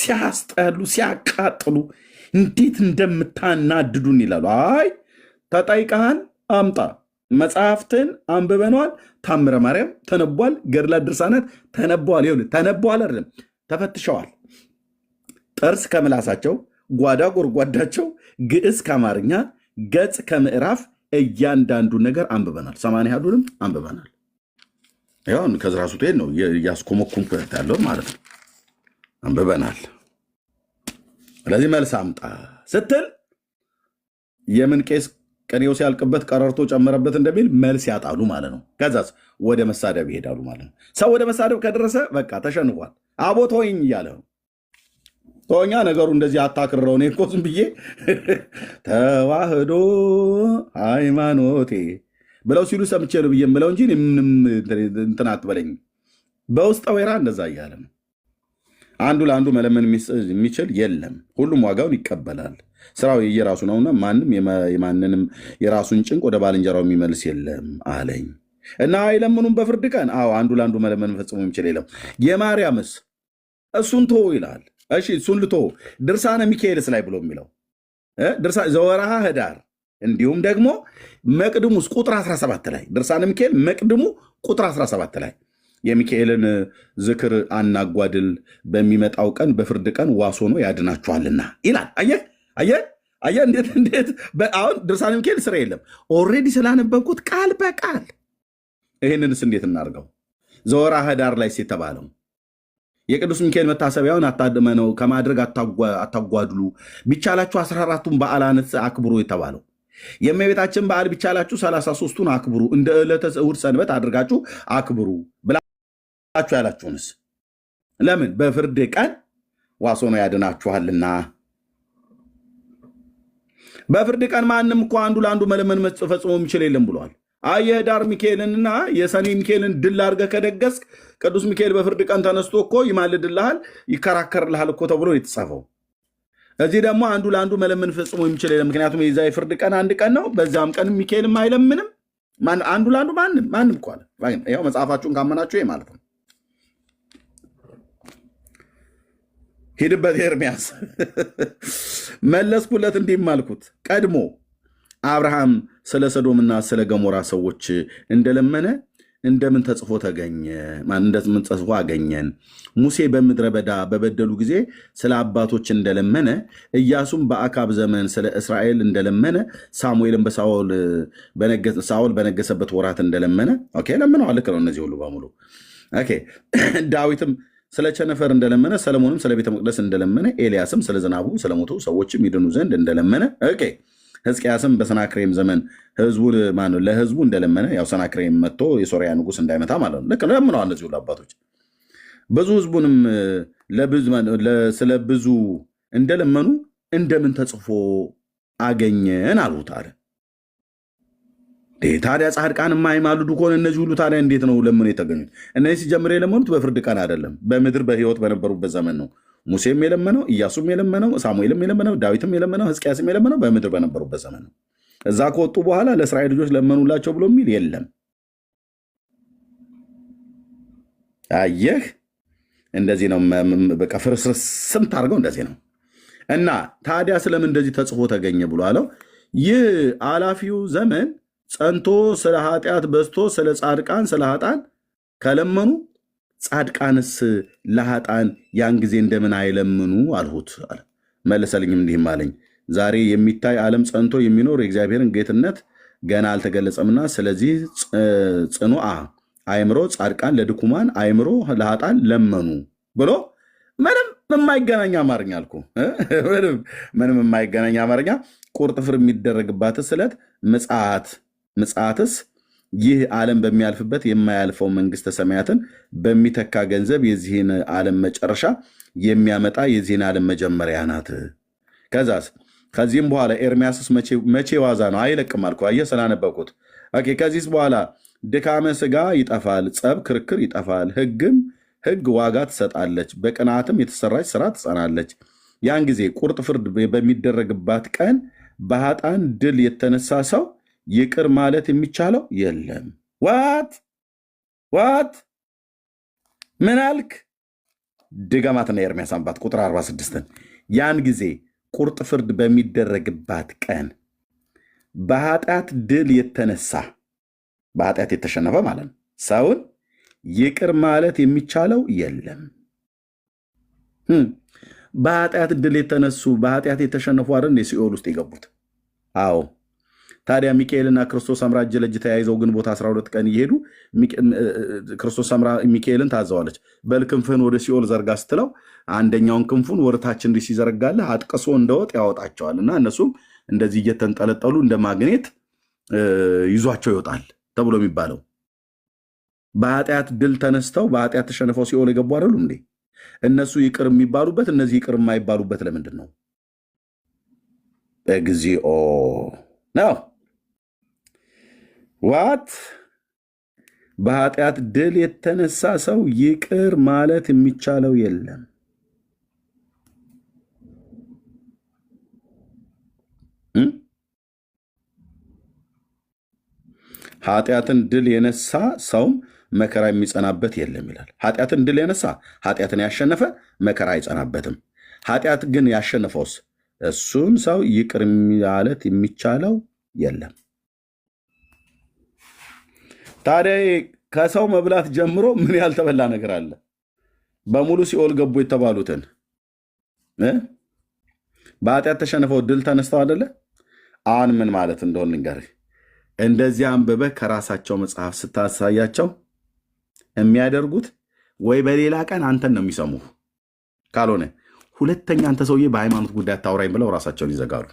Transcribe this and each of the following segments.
ሲያስጠሉ ሲያቃጥሉ እንዴት እንደምታናድዱን ይላሉ። አይ ተጠይቀሃል፣ አምጣ። መጽሐፍትን አንብበነዋል። ታምረ ማርያም ተነቧል። ገድላት ድርሳናት ተነቧል። ይኸውልህ ተነቧል አይደለም ተፈትሸዋል። ጥርስ ከምላሳቸው፣ ጓዳ ጎርጓዳቸው፣ ግዕዝ ከአማርኛ፣ ገጽ ከምዕራፍ እያንዳንዱ ነገር አንብበናል። 80 ያህሉንም አንብበናል። ይሁን ከዝራ ሱቴን ነው ያስኮመኩምኩ ያለው ማለት ነው። አንብበናል። ስለዚህ መልስ አምጣ ስትል የምን ቄስ ቅኔው ሲያልቅበት ቀረርቶ ጨመረበት እንደሚል መልስ ያጣሉ ማለት ነው። ከዛስ ወደ መሳደብ ይሄዳሉ ማለት ነው። ሰው ወደ መሳደብ ከደረሰ በቃ ተሸንፏል። አቦ ተወኝ እያለ ነው። ተወኛ ነገሩ እንደዚህ አታክርረው። እኔ እኮ ዝም ብዬ ተዋህዶ ሃይማኖቴ ብለው ሲሉ ሰምቼ ነው ብዬ የምለው እንጂ ምንም እንትን አትበለኝ። በውስጠ ወይራ እንደዛ እያለ ነው። አንዱ ለአንዱ መለመን የሚችል የለም። ሁሉም ዋጋውን ይቀበላል። ስራው የየራሱ ነውና ማንም የማንንም የራሱን ጭንቅ ወደ ባልንጀራው የሚመልስ የለም አለኝ እና አይለምኑም በፍርድ ቀን። አዎ አንዱ ለአንዱ መለመን ፈጽሞ የሚችል የለም። የማርያምስ እሱን ቶ ይላል። እሺ እሱን ልቶ ድርሳነ ሚካኤልስ ላይ ብሎ የሚለው ዘወርሃ ህዳር እንዲሁም ደግሞ መቅድሙስ ቁጥር 17 ላይ ድርሳነ ሚካኤል መቅድሙ ቁጥር 17 ላይ የሚካኤልን ዝክር አናጓድል በሚመጣው ቀን በፍርድ ቀን ዋስ ሆኖ ያድናችኋልና ይላል። አየህ እንዴት አሁን ድርሳነ ሚካኤል ስራ የለም። ኦልሬዲ ስላነበብኩት ቃል በቃል ይህንንስ እንዴት እናርገው? ዘወርሃ ህዳር ላይ የተባለው የቅዱስ ሚካኤል መታሰቢያውን አታድመነው ከማድረግ አታጓድሉ፣ ቢቻላችሁ 14ቱን በዓላነት አክብሩ የተባለው የእመቤታችን በዓል ቢቻላችሁ 33ቱን አክብሩ፣ እንደ ዕለተ እሑድ ሰንበት አድርጋችሁ አክብሩ ብላችሁ ያላችሁንስ ለምን? በፍርድ ቀን ዋስ ሆኖ ያድናችኋልና። በፍርድ ቀን ማንም እኮ አንዱ ለአንዱ መለመን ፈጽሞ የሚችል የለም ብሏል። የህዳር ሚካኤልንና የሰኔ ሚካኤልን ድል አድርገህ ከደገስክ ቅዱስ ሚካኤል በፍርድ ቀን ተነስቶ እኮ ይማልድልሃል፣ ይከራከርልሃል እኮ ተብሎ የተጻፈው። እዚህ ደግሞ አንዱ ለአንዱ መለመን ፈጽሞ የሚችል የለም። ምክንያቱም የዛ የፍርድ ቀን አንድ ቀን ነው። በዛም ቀን ሚካኤልም አይለምንም። አንዱ ለአንዱ ማንም እኮ አለ። ያው መጽሐፋችሁን ካመናችሁ ማለት ነው። ሂድበት ኤርምያስ መለስኩለት፣ እንዲህም አልኩት ቀድሞ አብርሃም ስለ ሰዶምና ስለ ገሞራ ሰዎች እንደለመነ እንደምን ተጽፎ ተገኘ? እንደምን ተጽፎ አገኘን? ሙሴ በምድረ በዳ በበደሉ ጊዜ ስለ አባቶች እንደለመነ፣ ኢያሱም በአካብ ዘመን ስለ እስራኤል እንደለመነ፣ ሳሙኤልም ሳኦል በነገሰበት ወራት እንደለመነ ለምነዋል። ልክ ነው። እነዚህ ሁሉ በሙሉ ዳዊትም ስለ ቸነፈር እንደለመነ፣ ሰለሞንም ስለ ቤተ መቅደስ እንደለመነ፣ ኤልያስም ስለ ዝናቡ ስለሞቱ ሰዎችም ይድኑ ዘንድ እንደለመነ፣ ሕዝቅያስም በሰናክሬም ዘመን ለህዝቡ እንደለመነ፣ ያው ሰናክሬም መጥቶ የሶሪያ ንጉስ እንዳይመታ ማለት ነው። ልክ ለምነዋል እነዚህ ሁሉ አባቶች። ብዙ ህዝቡንም ስለ ብዙ እንደለመኑ እንደምን ተጽፎ አገኘን አሉት አለ። ታዲያ ጻድቃን የማይማልዱ ከሆነ እነዚህ ሁሉ ታዲያ እንዴት ነው ለምነው የተገኙት? እነዚህ ሲጀምር የለመኑት በፍርድ ቀን አይደለም፣ በምድር በህይወት በነበሩበት ዘመን ነው። ሙሴም የለመነው፣ ኢያሱም የለመነው፣ ሳሙኤልም የለመነው፣ ዳዊትም የለመነው፣ ሕዝቅያስም የለመነው በምድር በነበሩበት ዘመን ነው። እዛ ከወጡ በኋላ ለእስራኤል ልጆች ለመኑላቸው ብሎ የሚል የለም። አየህ፣ እንደዚህ ነው። በቃ ፍርስርስም ታርገው እንደዚህ ነው። እና ታዲያ ስለምን እንደዚህ ተጽፎ ተገኘ ብሎ አለው። ይህ አላፊው ዘመን ጸንቶ ስለ ኃጢአት በዝቶ ስለ ጻድቃን ስለ ኃጣን ከለመኑ ጻድቃንስ ለኃጣን ያን ጊዜ እንደምን አይለምኑ አልሁት አለ። መለሰልኝም እንዲህም አለኝ፣ ዛሬ የሚታይ ዓለም ጸንቶ የሚኖር የእግዚአብሔርን ጌትነት ገና አልተገለጸምና፣ ስለዚህ ጽኑዓ አእምሮ ጻድቃን ለድኩማን አእምሮ ለኃጣን ለመኑ ብሎ ምንም የማይገናኝ አማርኛ አልኩ። ምንም የማይገናኝ አማርኛ። ቁርጥ ፍር የሚደረግባት ስለት ምጽአትስ ይህ ዓለም በሚያልፍበት የማያልፈው መንግስተ ሰማያትን በሚተካ ገንዘብ የዚህን ዓለም መጨረሻ የሚያመጣ የዚህን ዓለም መጀመሪያ ናት። ከዚህም በኋላ ኤርምያስስ መቼ ዋዛ ነው አይለቅም አልኩ። አየህ ስላነበብኩት። ከዚህስ በኋላ ድካመ ስጋ ይጠፋል፣ ጸብ ክርክር ይጠፋል፣ ሕግ ዋጋ ትሰጣለች፣ በቅንዓትም የተሰራች ስራ ትጸናለች። ያን ጊዜ ቁርጥ ፍርድ በሚደረግባት ቀን በኃጥአን ድል የተነሳ ሰው ይቅር ማለት የሚቻለው የለም። ዋት ምን አልክ? ድገማትና ኤርምያስ አንባት ቁጥር 46ን ያን ጊዜ ቁርጥ ፍርድ በሚደረግባት ቀን በኃጢአት ድል የተነሳ በኃጢአት የተሸነፈ ማለት ነው ሰውን ይቅር ማለት የሚቻለው የለም። በኃጢአት ድል የተነሱ በኃጢአት የተሸነፉ አይደል ሲኦል ውስጥ የገቡት? አዎ። ታዲያ ሚካኤልና ክርስቶስ ሰምራ እጅ ለእጅ ተያይዘው ግንቦት 12 ቀን እየሄዱ ክርስቶስ ሰምራ ሚካኤልን ታዘዋለች። በል ክንፍህን ወደ ሲኦል ዘርጋ ስትለው አንደኛውን ክንፉን ወደታች እንዲህ ሲዘረጋለህ አጥቅሶ እንደወጥ ያወጣቸዋል እና እነሱም እንደዚህ እየተንጠለጠሉ እንደ ማግኔት ይዟቸው ይወጣል ተብሎ የሚባለው በኃጢአት ድል ተነስተው በኃጢአት ተሸንፈው ሲኦል የገቡ አይደሉም እንዴ? እነሱ ይቅር የሚባሉበት እነዚህ ይቅር የማይባሉበት ለምንድን ነው? እግዚኦ ነው ዋት በኃጢአት ድል የተነሳ ሰው ይቅር ማለት የሚቻለው የለም። ኃጢአትን ድል የነሳ ሰውም መከራ የሚጸናበት የለም ይላል። ኃጢአትን ድል የነሳ ኃጢአትን ያሸነፈ መከራ አይጸናበትም። ኃጢአት ግን ያሸነፈውስ እሱን ሰው ይቅር ማለት የሚቻለው የለም። ታዲያ ከሰው መብላት ጀምሮ ምን ያልተበላ ነገር አለ? በሙሉ ሲኦል ገቡ የተባሉትን በኃጢአት ተሸንፈው ድል ተነስተው አይደለ? አሁን ምን ማለት እንደሆን ልንገርህ። እንደዚህ አንብበህ ከራሳቸው መጽሐፍ ስታሳያቸው የሚያደርጉት ወይ በሌላ ቀን አንተን ነው የሚሰሙህ፣ ካልሆነ ሁለተኛ አንተ ሰውዬ በሃይማኖት ጉዳይ አታውራኝ ብለው ራሳቸውን ይዘጋሉ።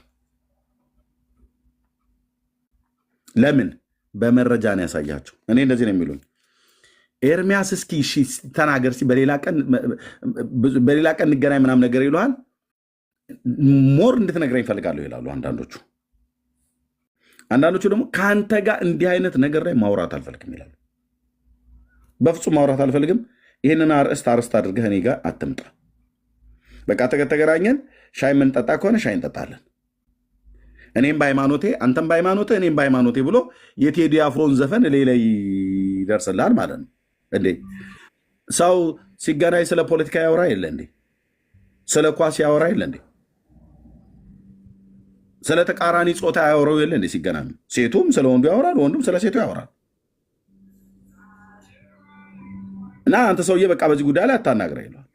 ለምን? በመረጃ ነው ያሳያቸው። እኔ እንደዚህ ነው የሚሉኝ። ኤርሚያስ እስኪ ተናገር፣ በሌላ ቀን እንገናኝ ምናምን ነገር ይሉሃል። ሞር እንድትነግረኝ እፈልጋለሁ ይላሉ አንዳንዶቹ። አንዳንዶቹ ደግሞ ከአንተ ጋር እንዲህ አይነት ነገር ላይ ማውራት አልፈልግም ይላሉ። በፍጹም ማውራት አልፈልግም፣ ይህንን አርዕስት አድርገህ እኔ ጋር አትምጣ። በቃ ተገናኘን፣ ሻይ የምንጠጣ ከሆነ ሻይ እንጠጣለን። እኔም በሃይማኖቴ አንተም በሃይማኖቴ እኔም በሃይማኖቴ ብሎ የቴዲ አፍሮን ዘፈን ሌላ ይደርስልሃል ማለት ነው እንዴ? ሰው ሲገናኝ ስለ ፖለቲካ ያወራ የለ እንዴ? ስለ ኳስ ያወራ የለ እንዴ? ስለ ተቃራኒ ጾታ ያወራው የለ እንዴ? ሲገናኙ ሴቱም ስለ ወንዱ ያወራል፣ ወንዱም ስለ ሴቱ ያወራል። እና አንተ ሰውዬ በቃ በዚህ ጉዳይ ላይ አታናግረ ይለዋል።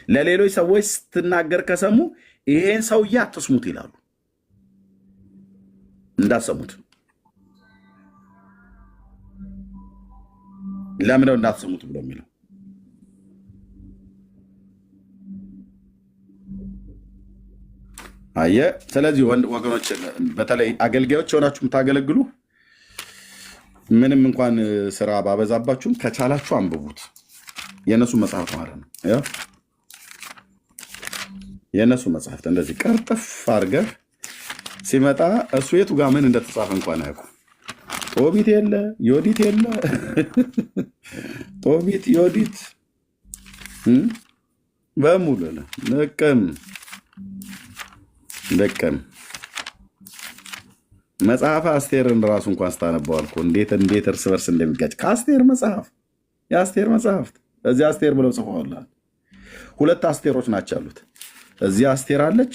ለሌሎች ሰዎች ስትናገር ከሰሙ ይሄን ሰውዬ አትስሙት ይላሉ። እንዳትሰሙት። ለምነው እንዳትሰሙት ብሎ የሚለው? አየህ። ስለዚህ ወገኖች፣ በተለይ አገልጋዮች ሆናችሁ የምታገለግሉ ምንም እንኳን ስራ ባበዛባችሁም ከቻላችሁ አንብቡት። የእነሱ መጽሐፍት ማለት ነው። የእነሱ መጽሐፍት እንደዚህ ቀርጥፍ አድርገህ ሲመጣ እሱ የቱ ጋር ምን እንደተጻፈ እንኳን አያውቁም። ጦቢት የለ ዮዲት የለ ጦቢት ዮዲት በሙሉ ልቅም መጽሐፍ አስቴርን ራሱ እንኳን ስታነበዋልኩ እንዴት እርስ በርስ እንደሚጋጭ ከአስቴር መጽሐፍ የአስቴር መጽሐፍት እዚህ አስቴር ብለው ጽፈዋል። ሁለት አስቴሮች ናቸው ያሉት። እዚህ አስቴር አለች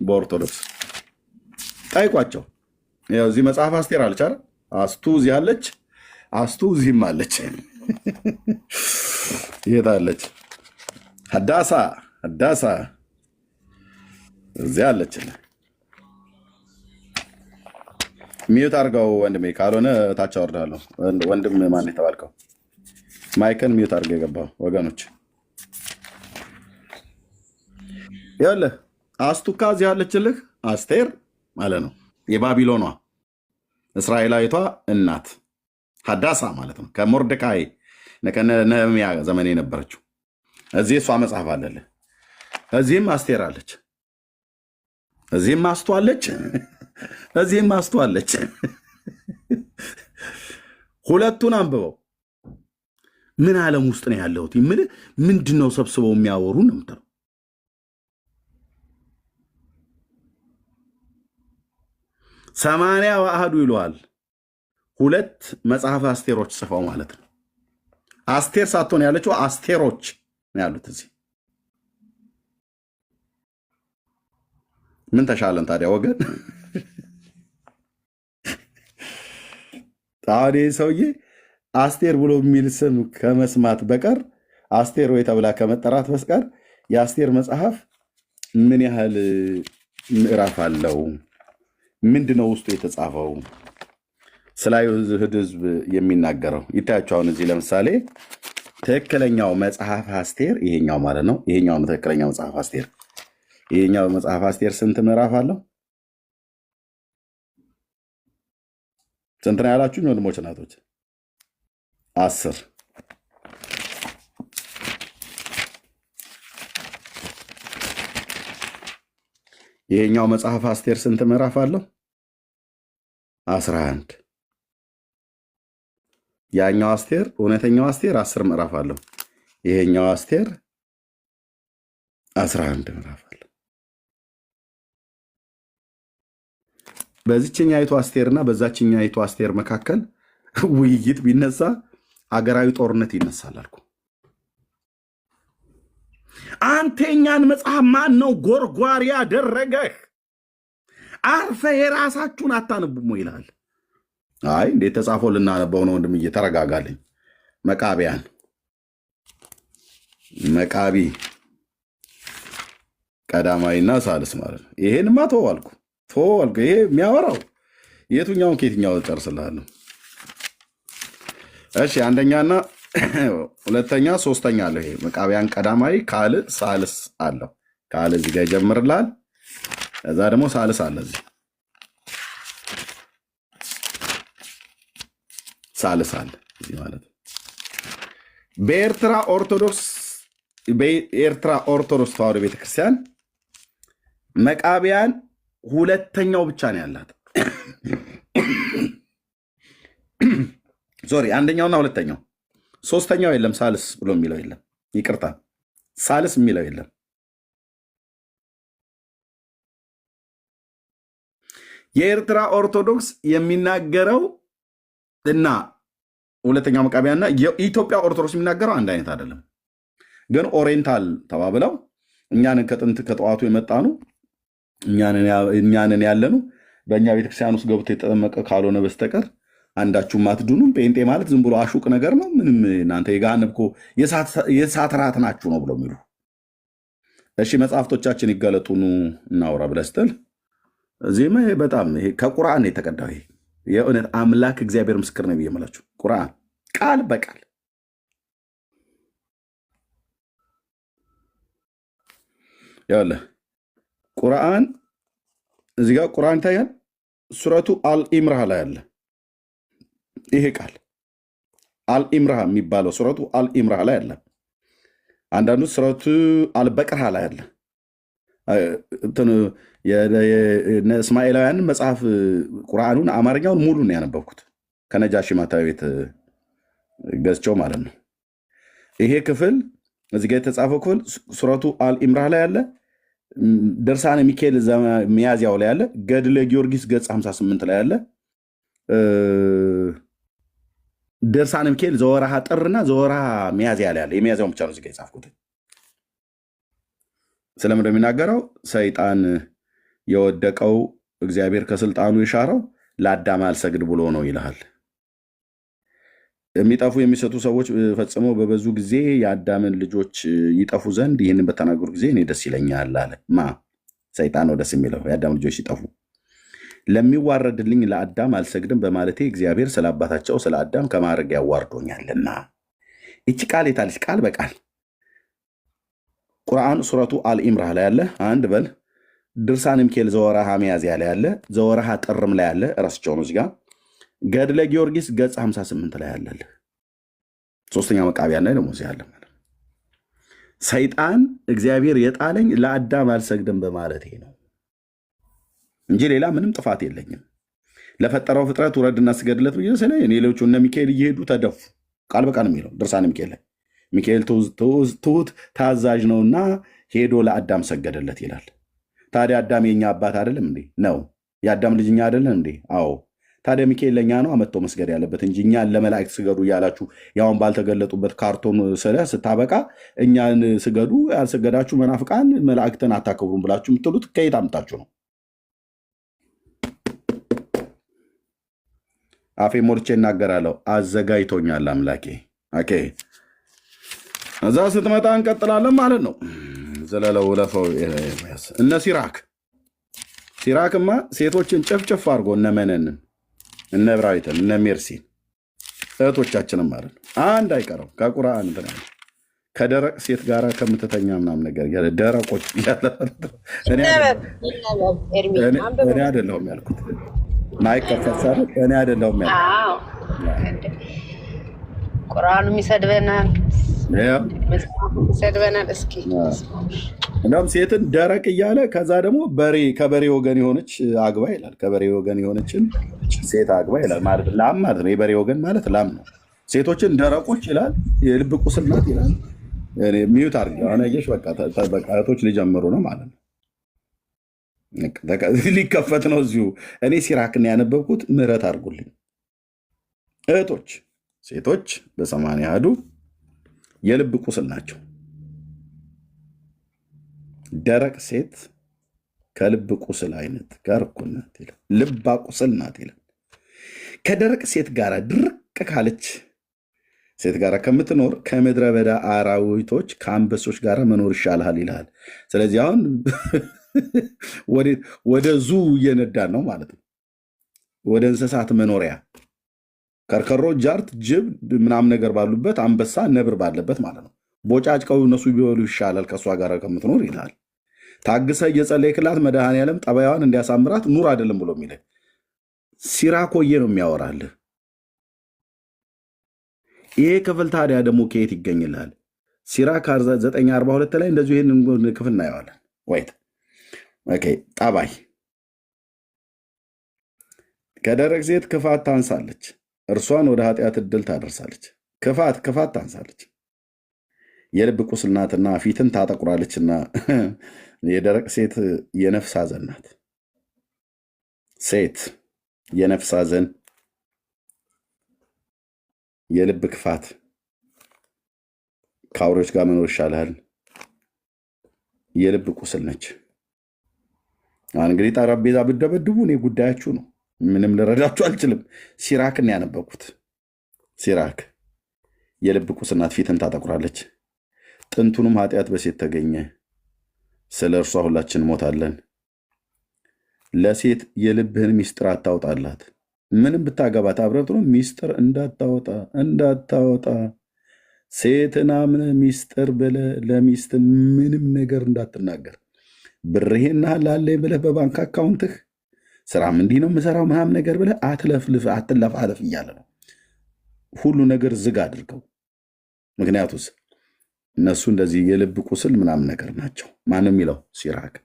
በኦርቶዶክስ ጠይቋቸው። እዚህ መጽሐፍ አስቴር አለች አይደል? አስቱ እዚህ አለች፣ አስቱ እዚህም አለች። የት አለች? ሀዳሳ እዚህ አለች። ሚዩት አድርገው ወንድሜ፣ ካልሆነ ታች አወርዳለሁ። ወንድም ማን የተባልከው? ማይከን ሚዩት አድርገው የገባው ወገኖች። ይኸውልህ አስቱካ እዚህ አለችልህ። አስቴር ማለት ነው የባቢሎኗ እስራኤላዊቷ እናት ሀዳሳ ማለት ነው። ከሞርደካይ ከነህምያ ዘመን የነበረችው እዚህ እሷ መጽሐፍ አለልህ። እዚህም አስቴር አለች፣ እዚህም አስቱ አለች፣ እዚህም አስቱ አለች። ሁለቱን አንብበው። ምን ዓለም ውስጥ ነው ያለሁት? ምንድን ነው ሰብስበው የሚያወሩ ነው የምትለው? ሰማንያ ዋህዱ ይለዋል። ሁለት መጽሐፍ አስቴሮች ጽፈው ማለት ነው። አስቴር ሳትሆን ያለችው አስቴሮች ነው ያሉት። እዚህ ምን ተሻለን ታዲያ ወገን? አሁን ይህ ሰውዬ አስቴር ብሎ የሚል ስም ከመስማት በቀር አስቴር ወይ ተብላ ከመጠራት በስቀር የአስቴር መጽሐፍ ምን ያህል ምዕራፍ አለው? ምንድነው ውስጡ የተጻፈው? ስለ አይሁድ ሕዝብ የሚናገረው ይታያቸው። አሁን እዚህ ለምሳሌ ትክክለኛው መጽሐፍ አስቴር ይሄኛው ማለት ነው። ይሄኛው ነው ትክክለኛው መጽሐፍ አስቴር። ይሄኛው መጽሐፍ አስቴር ስንት ምዕራፍ አለው? ስንት ነው ያላችሁኝ ወንድሞች እናቶች? 10። ይሄኛው መጽሐፍ አስቴር ስንት ምዕራፍ አለው? 11። ያኛው አስቴር እውነተኛው አስቴር 10 ምዕራፍ አለው። ይሄኛው አስቴር 11 ምዕራፍ አለው። በዚችኛይቱ አስቴርና በዛችኛይቱ አስቴር መካከል ውይይት ቢነሳ አገራዊ ጦርነት ይነሳል አልኩ። አንተ የኛን መጽሐፍ ማን ነው ጎርጓሪ ያደረገህ? አርፈህ የራሳችሁን አታነቡም ይላል። አይ እንዴት ተጻፎ ልናነበው ነው ወንድምዬ? ተረጋጋልኝ። መቃቢያን መቃቢ ቀዳማዊና ሳልስ ማለት ነው። ይሄንማ ተወው አልኩ። ይሄ የሚያወራው የቱኛውን ከየትኛው ጨርስልሃለሁ። እሺ አንደኛና ሁለተኛ ሶስተኛ አለው። ይሄ መቃቢያን ቀዳማዊ ካልዕ ሳልስ አለው። ካልዕ እዚህ ጋር ይጀምርላል። እዛ ደግሞ ሳልስ አለ እዚህ ሳልስ አለ እዚህ ማለት ነው። በኤርትራ ኦርቶዶክስ ተዋሕዶ ቤተክርስቲያን መቃቢያን ሁለተኛው ብቻ ነው ያላት። ሶሪ አንደኛውና ሁለተኛው፣ ሶስተኛው የለም። ሳልስ ብሎ የሚለው የለም። ይቅርታ ሳልስ የሚለው የለም። የኤርትራ ኦርቶዶክስ የሚናገረው እና ሁለተኛው መቃቢያና የኢትዮጵያ ኦርቶዶክስ የሚናገረው አንድ አይነት አይደለም። ግን ኦሪየንታል ተባብለው እኛንን ከጥንት ከጠዋቱ የመጣኑ እኛንን ያለኑ በእኛ ቤተክርስቲያን ውስጥ ገብቶ የተጠመቀ ካልሆነ በስተቀር አንዳችሁም አትድኑም። ጴንጤ ማለት ዝም ብሎ አሹቅ ነገር ነው። ምንም እናንተ የገሃነም እኮ የእሳት ራት ናችሁ ነው ብለው የሚሉ። እሺ መጽሐፍቶቻችን ይገለጡኑ እናውራ ብለህ ስትል እዚህም በጣም ከቁርአን የተቀዳው ይሄ የእውነት አምላክ እግዚአብሔር ምስክር ነው ብዬ የምላችሁ ቁርአን ቃል በቃል ያለ ቁርአን እዚህ ጋር ቁርአን ይታያል። ሱረቱ አልኢምራህ ላይ አለ ይሄ ቃል አልኢምራህ የሚባለው ሱረቱ አልኢምራህ ላይ አለ። አንዳንዱ ሱረቱ አልበቅርሃ ላይ አለ። እስማኤላውያን መጽሐፍ ቁርአኑን አማርኛውን ሙሉን ያነበብኩት ከነጃሺ ማታዊ ቤት ገዝቸው ማለት ነው። ይሄ ክፍል እዚህ ጋር የተጻፈው ክፍል ሱረቱ አልኢምራህ ላይ አለ። ድርሳነ ሚካኤል ሚያዝያው ላይ አለ። ገድለ ጊዮርጊስ ገጽ 58 ላይ አለ። ድርሳነ ሚካኤል ዘወርሃ ጥርና ዘወርሃ ሚያዝያ ላይ አለ። የሚያዝያውን ብቻ ነው እዚህ ጋር የጻፍኩት። ስለምን የሚናገረው ሰይጣን የወደቀው እግዚአብሔር ከስልጣኑ የሻረው ለአዳም አልሰግድ ብሎ ነው ይልሃል። የሚጠፉ የሚሰጡ ሰዎች ፈጽመው በበዙ ጊዜ የአዳምን ልጆች ይጠፉ ዘንድ ይህንን በተናገሩ ጊዜ እኔ ደስ ይለኛል አለ። ሰይጣን ነው ደስ የሚለው የአዳም ልጆች ሲጠፉ። ለሚዋረድልኝ ለአዳም አልሰግድም በማለቴ እግዚአብሔር ስለ አባታቸው ስለ አዳም ከማድረግ ያዋርዶኛልና። ይቺ ቃል የታለች? ቃል በቃል ቁርአን ሱረቱ አልኢምራህ ላይ ያለ አንድ በል። ድርሳነ ሚካኤል ዘወርሃ ሚያዝያ ላይ ያለ፣ ዘወርሃ ጥርም ላይ ያለ ረስቸው ነው እዚህ ጋር። ገድለ ጊዮርጊስ ገጽ 58 ላይ ያለ፣ ሶስተኛው መቃቢያን ላይ ደግሞ እዚህ ያለ። ሰይጣን እግዚአብሔር የጣለኝ ለአዳም አልሰግድም በማለቴ ነው እንጂ ሌላ ምንም ጥፋት የለኝም። ለፈጠረው ፍጥረት ውረድና ስገድለት ብዬ ስለ ሌሎቹ እነ ሚካኤል እየሄዱ ተደፉ። ቃል በቃል የሚለው ድርሳነ ሚካኤል ላይ ሚካኤል ትሁት ታዛዥ ነውና ሄዶ ለአዳም ሰገደለት ይላል። ታዲያ አዳም የኛ አባት አይደለም እንዴ? ነው። የአዳም ልጅኛ አይደለም እንዴ? አዎ። ታዲያ ሚካኤል ለእኛ ነው አመጥቶ መስገድ ያለበት እንጂ እኛን ለመላእክት ስገዱ እያላችሁ ያውን ባልተገለጡበት ካርቶን ስለ ስታበቃ እኛን ስገዱ ያልሰገዳችሁ መናፍቃን መላእክትን አታከብሩም ብላችሁ የምትሉት ከየት አምጣችሁ ነው? አፌ ሞልቼ እናገራለሁ። አዘጋጅቶኛል አምላኬ። ኦኬ፣ እዛ ስትመጣ እንቀጥላለን ማለት ነው። ዘለለው ለፈው እነ ሲራክማ ሴቶችን ጨፍጨፍ አድርጎ እነ መነንን እነ ብራዊትን እነ ሜርሲን እህቶቻችንም ማለት ነው። አንድ አይቀረው ከቁርአን እንትን ያለ ከደረቅ ሴት ጋር ከምትተኛ ምናምን ነገር ያለ ደረቆች ያለ እኔ አይደለሁም ያልኩት። ማይከፈት ሳለ እኔ አይደለሁም ያልኩት። ቁርአኑ ይሰድበናል ይሰድበናል። እስኪ እንደውም ሴትን ደረቅ እያለ ከዛ ደግሞ ከበሬ ወገን የሆነች አግባ ይላል። ከበሬ ወገን የሆነችን ሴት አግባ ይላል። ማለት ላም ማለት ነው። የበሬ ወገን ማለት ላም ነው። ሴቶችን ደረቆች ይላል። የልብ ቁስል ናት ይላል። ሚዩት አድርጌ አነየሽ። በቃ እህቶች ሊጀምሩ ነው ማለት ነው። ሊከፈት ነው እዚሁ። እኔ ሲራክን ያነበብኩት ምህረት አድርጉልኝ እህቶች። ሴቶች በሰማንያ አሐዱ የልብ ቁስል ናቸው። ደረቅ ሴት ከልብ ቁስል አይነት ጋር እኩል ናት ይላል። ልባ ቁስል ናት ይላል። ከደረቅ ሴት ጋር ድርቅ ካለች ሴት ጋር ከምትኖር ከምድረ በዳ አራዊቶች ከአንበሶች ጋር መኖር ይሻልሃል ይልሃል። ስለዚህ አሁን ወደ ዙ እየነዳን ነው ማለት ነው። ወደ እንስሳት መኖሪያ ከርከሮ፣ ጃርት፣ ጅብ ምናምን ነገር ባሉበት አንበሳ፣ ነብር ባለበት ማለት ነው። ቦጫጭቀው እነሱ ቢበሉ ይሻላል ከእሷ ጋር ከምትኖር ይልሃል። ታግሰ እየጸለይክላት መድኃኔዓለም ጠባይዋን እንዲያሳምራት ኑር አይደለም ብሎ የሚለ ሲራኮዬ ነው የሚያወራልህ። ይሄ ክፍል ታዲያ ደግሞ ከየት ይገኝልሃል? ሲራክ 942 ላይ እንደዚሁ ይህን ክፍል እናየዋለን። ወይት ጠባይ ከደረቅ ሴት ክፋት ታንሳለች፣ እርሷን ወደ ኃጢአት ዕድል ታደርሳለች። ክፋት ታንሳለች፣ የልብ ቁስል ናትና ፊትን ታጠቁራለችና። የደረቅ ሴት የነፍስ ሐዘን ናት። ሴት የነፍስ ሐዘን፣ የልብ ክፋት፣ ከአውሬዎች ጋር መኖር ይሻልሃል፣ የልብ ቁስል ነች። አሁን እንግዲህ ጠረጴዛ ብደበድቡ እኔ ጉዳያችሁ ነው። ምንም ልረዳችሁ አልችልም። ሲራክን ያነበብኩት። ሲራክ የልብ ቁስል ናት፣ ፊትን ታጠቁራለች። ጥንቱንም ኃጢአት በሴት ተገኘ፣ ስለ እርሷ ሁላችን እንሞታለን። ለሴት የልብህን ሚስጥር አታውጣላት። ምንም ብታገባት አብረት ነው ሚስጥር እንዳታወጣ። ሴትን አምነህ ሚስጥር ብለህ ለሚስት ምንም ነገር እንዳትናገር። ብርሄና ላለኝ ብለህ በባንክ አካውንትህ ስራም እንዲህ ነው የምሰራው ምናምን ነገር ብለህ አትለፍ እያለ ነው። ሁሉ ነገር ዝግ አድርገው። ምክንያቱስ እነሱ እንደዚህ የልብ ቁስል ምናምን ነገር ናቸው። ማንም የሚለው ሲራክ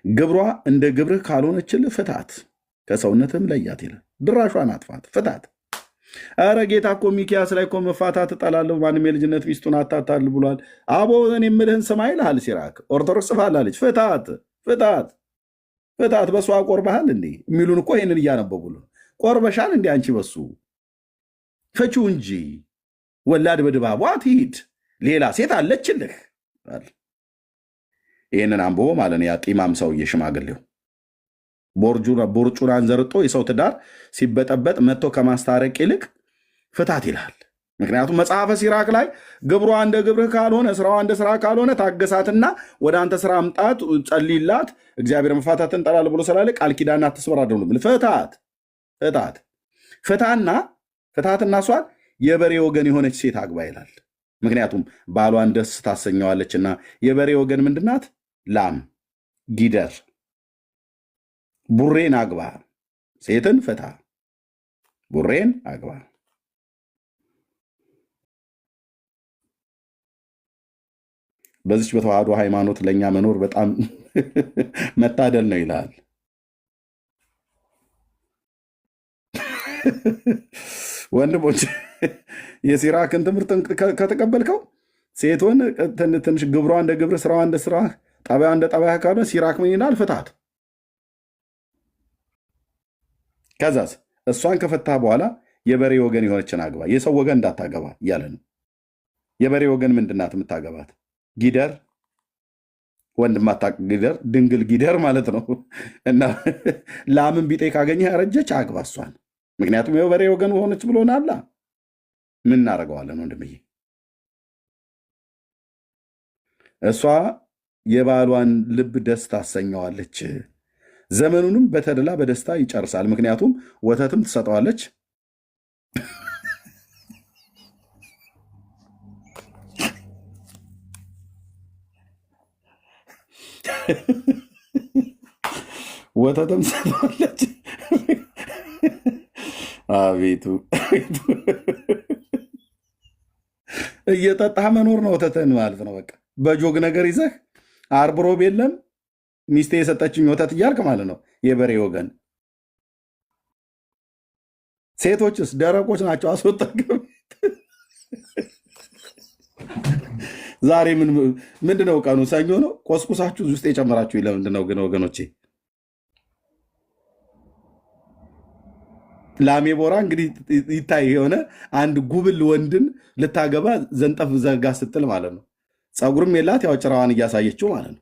ግብሯ እንደ ግብርህ ካልሆነችልህ ፍታት፣ ከሰውነትም ለያት ይላል። ድራሿን አጥፋት፣ ፍታት። ኧረ ጌታ እኮ ሚኪያስ ላይ እኮ መፋታት እጠላለሁ፣ ማንም የልጅነት ሚስቱን አታታል ብሏል። አቦ እኔ የምልህን ስማ ይልሃል ሲራክ። ኦርቶዶክስ ጽፋላለች፣ ፍታት። በሱ ቆርበሃል እንዴ የሚሉን እኮ ይህንን እያነበቡልን። ቆርበሻል እንዲ አንቺ በሱ ፈቺው እንጂ ወላድ በድባቧ ትሂድ፣ ሌላ ሴት አለችልህ። ይህንን አንብቦ ማለት ነው ያ ጢማም ሰውዬ ሽማግሌው ቦርጩን አንዘርጦ የሰው ትዳር ሲበጠበጥ መጥቶ ከማስታረቅ ይልቅ ፍታት ይልሃል። ምክንያቱም መጽሐፈ ሲራክ ላይ ግብሯ እንደ ግብርህ ካልሆነ ስራዋ እንደ ስራ ካልሆነ ታገሳትና ወደ አንተ ስራ አምጣት፣ ጸልይላት፣ እግዚአብሔር መፋታትን ጠላል ብሎ ስላለ ቃል ኪዳን አትስበር አደሉ። ፍታትና እሷን የበሬ ወገን የሆነች ሴት አግባ ይላል። ምክንያቱም ባሏን ደስ ታሰኘዋለችና። የበሬ ወገን ምንድናት? ላም፣ ጊደር። ቡሬን አግባ፣ ሴትን ፍታ፣ ቡሬን አግባ። በዚች በተዋህዶ ሃይማኖት ለእኛ መኖር በጣም መታደል ነው ይላል። ወንድሞች የሲራክን ትምህርት ከተቀበልከው ሴቶን ትንሽ ግብሯ እንደ ግብር፣ ስራዋ እንደ ስራ፣ ጠባያ እንደ ጠባያ ካልሆነ ሲራክ ምን ይላል? ፍታት። ከዛስ እሷን ከፈታ በኋላ የበሬ ወገን የሆነችን አግባ፣ የሰው ወገን እንዳታገባ እያለ ነው። የበሬ ወገን ምንድናት የምታገባት? ጊደር፣ ወንድማታ ጊደር፣ ድንግል ጊደር ማለት ነው። እና ላምን ቢጤ ካገኘ ያረጀች አግባ እሷን። ምክንያቱም የበሬ ወገን ሆነች ብሎናላ። ምን እናደርገዋለን ወንድምዬ? እሷ የባሏን ልብ ደስ ታሰኘዋለች፣ ዘመኑንም በተድላ በደስታ ይጨርሳል። ምክንያቱም ወተትም ትሰጠዋለች፣ ወተትም ትሰጠዋለች። አቤቱ እየጠጣህ መኖር ነው ወተትህን ማለት ነው። በቃ በጆግ ነገር ይዘህ ዓርብ ሮብ የለም ሚስቴ የሰጠችኝ ወተት እያልክ ማለት ነው። የበሬ ወገን። ሴቶችስ ደረቆች ናቸው። አስወጠግም። ዛሬ ምንድነው ቀኑ? ሰኞ ነው። ቆስቁሳችሁ ውስጥ የጨመራችሁ ለምንድነው ግን ወገኖቼ? ላሜ ቦራ እንግዲህ ይታይ የሆነ አንድ ጉብል ወንድን ልታገባ ዘንጠፍ ዘጋ ስትል ማለት ነው። ፀጉርም የላት ያው ጭራዋን እያሳየችው ማለት ነው።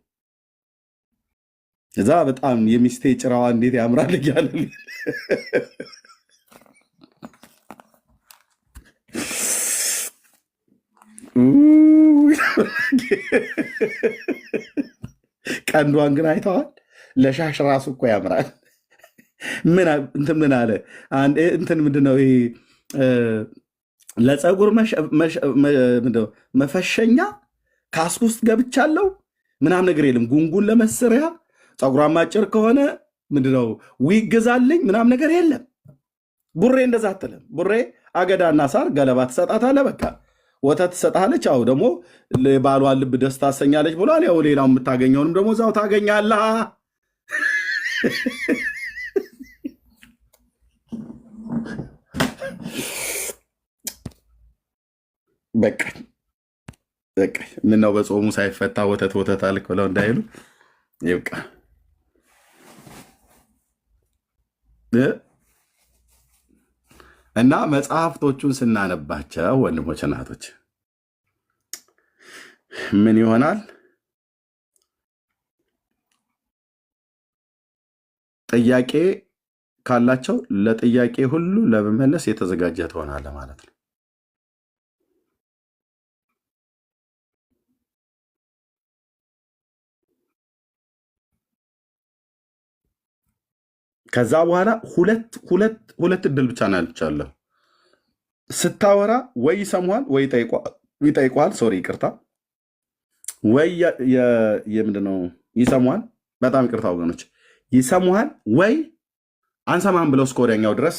እዛ በጣም የሚስቴ ጭራዋ እንዴት ያምራል እያለ ቀንዷን ግን አይተዋል። ለሻሽ ራሱ እኮ ያምራል። ምን አለ እንትን ምንድነው ይሄ ለፀጉር መፈሸኛ ካስክ ውስጥ ገብቻለሁ ምናምን ነገር የለም። ጉንጉን ለመስሪያ ፀጉሯን ማጭር ከሆነ ምንድነው ዊግ ግዛልኝ ምናምን ነገር የለም። ቡሬ እንደዛ አትልም። ቡሬ አገዳና ሳር ገለባ ትሰጣታለህ። በቃ ወተት ትሰጣለች። አው ደግሞ ባሏን ልብ ደስ ታሰኛለች ብሏል። ያው ሌላው የምታገኘውንም ደግሞ እዛው ታገኛለህ። በቃ ምነው በጾሙ ሳይፈታ ወተት አልክ ብለው እንዳይሉ ይብቃ። እና መጽሐፍቶቹን ስናነባቸው ወንድሞች እናቶች ምን ይሆናል? ጥያቄ ካላቸው ለጥያቄ ሁሉ ለመመለስ የተዘጋጀ ትሆናለህ ማለት ነው። ከዛ በኋላ ሁለት እድል ብቻ ነው ያልቻለሁ። ስታወራ ወይ ይሰሙሃል ወይ ይጠይቋል። ሶሪ ይቅርታ፣ ወይ ምንድነው ይሰሙሃል። በጣም ይቅርታ ወገኖች፣ ይሰሙሃል ወይ አንሰማም ብለው እስከ ወዲያኛው ድረስ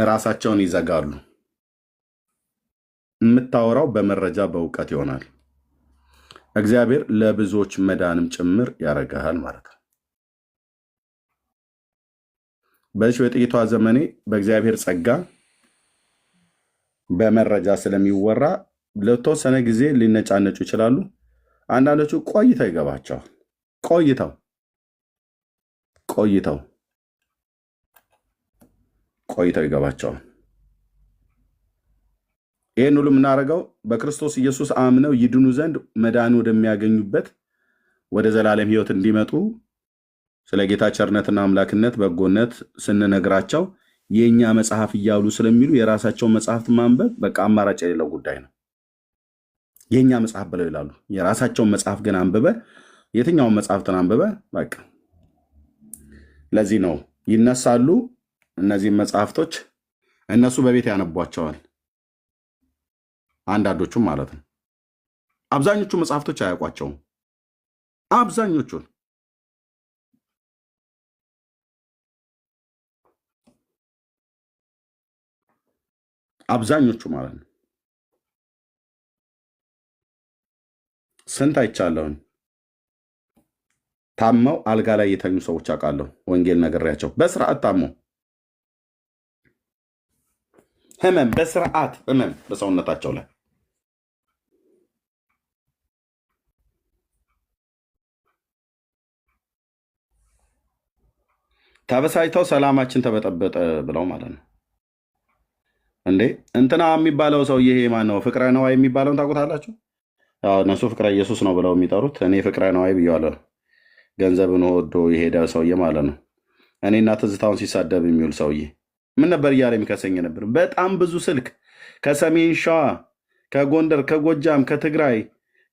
ራሳቸውን ይዘጋሉ። የምታወራው በመረጃ በእውቀት ይሆናል። እግዚአብሔር ለብዙዎች መዳንም ጭምር ያደርግሃል ማለት ነው። በዚህ በጥቂቷ ዘመኔ በእግዚአብሔር ጸጋ በመረጃ ስለሚወራ ለተወሰነ ጊዜ ሊነጫነጩ ይችላሉ። አንዳንዶቹ ቆይተው ይገባቸዋል። ቆይተው ይገባቸዋል። ይህን ሁሉ የምናደርገው በክርስቶስ ኢየሱስ አምነው ይድኑ ዘንድ መዳን ወደሚያገኙበት ወደ ዘላለም ሕይወት እንዲመጡ ስለ ጌታ ቸርነትና አምላክነት በጎነት ስንነግራቸው የእኛ መጽሐፍ እያሉ ስለሚሉ የራሳቸውን መጽሐፍት ማንበብ በቃ አማራጭ የሌለው ጉዳይ ነው። የእኛ መጽሐፍ ብለው ይላሉ። የራሳቸውን መጽሐፍ ግን አንብበ የትኛውን መጽሐፍትን አንብበ በቃ ለዚህ ነው ይነሳሉ። እነዚህም መጽሐፍቶች እነሱ በቤት ያነቧቸዋል። አንዳንዶቹም ማለት ነው። አብዛኞቹ መጽሐፍቶች አያውቋቸውም። አብዛኞቹ ማለት ነው። ስንት አይቻለሁኝ። ታመው አልጋ ላይ የተኙ ሰዎች አውቃለሁ። ወንጌል ነግሬያቸው በስርዓት ታመው በስርዓት ህመም በሰውነታቸው ላይ ተበሳጭተው ሰላማችን ተበጠበጠ ብለው ማለት ነው። እንዴ እንትና የሚባለው ሰው ይሄ ማን ነው? ፍቅረ ነዋይ የሚባለውን ታውቁታላችሁ? እነሱ ፍቅረ ኢየሱስ ነው ብለው የሚጠሩት፣ እኔ ፍቅረ ነዋይ ብየዋለሁ። ገንዘብን ወዶ የሄደ ሰውዬ ማለት ነው። እኔና ትዝታውን ሲሳደብ የሚውል ሰውዬ ምን ነበር እያለ የሚከሰኝ ነበር። በጣም ብዙ ስልክ ከሰሜን ሸዋ፣ ከጎንደር፣ ከጎጃም፣ ከትግራይ፣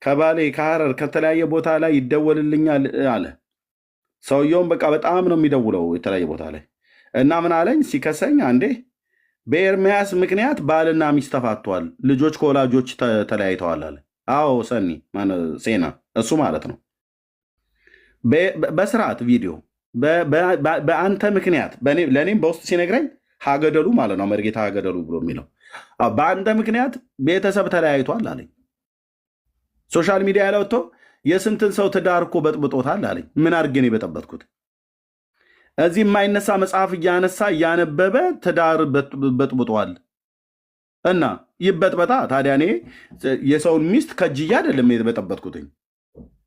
ከባሌ፣ ከሐረር ከተለያየ ቦታ ላይ ይደወልልኛል አለ። ሰውየውም በቃ በጣም ነው የሚደውለው የተለያየ ቦታ ላይ እና ምን አለኝ ሲከሰኝ፣ አንዴ በኤርሚያስ ምክንያት ባልና ሚስት ተፋቷል፣ ልጆች ከወላጆች ተለያይተዋል አለ። አዎ ሰኒ ሴና እሱ ማለት ነው። በስርዓት ቪዲዮ በአንተ ምክንያት ለእኔም በውስጥ ሲነግረኝ ሀገደሉ ማለት ነው መርጌታ ሀገደሉ ብሎ የሚለው በአንተ ምክንያት ቤተሰብ ተለያይቷል አለኝ። ሶሻል ሚዲያ ላይ ወጥቶ የስንትን ሰው ትዳር እኮ በጥብጦታል አለኝ። ምን አድርጌ ነው የበጠበጥኩት? እዚህ የማይነሳ መጽሐፍ እያነሳ እያነበበ ትዳር በጥብጧል እና ይበጥበጣ። ታዲያ እኔ የሰውን ሚስት ከጅያ አይደለም የበጠበጥኩትኝ።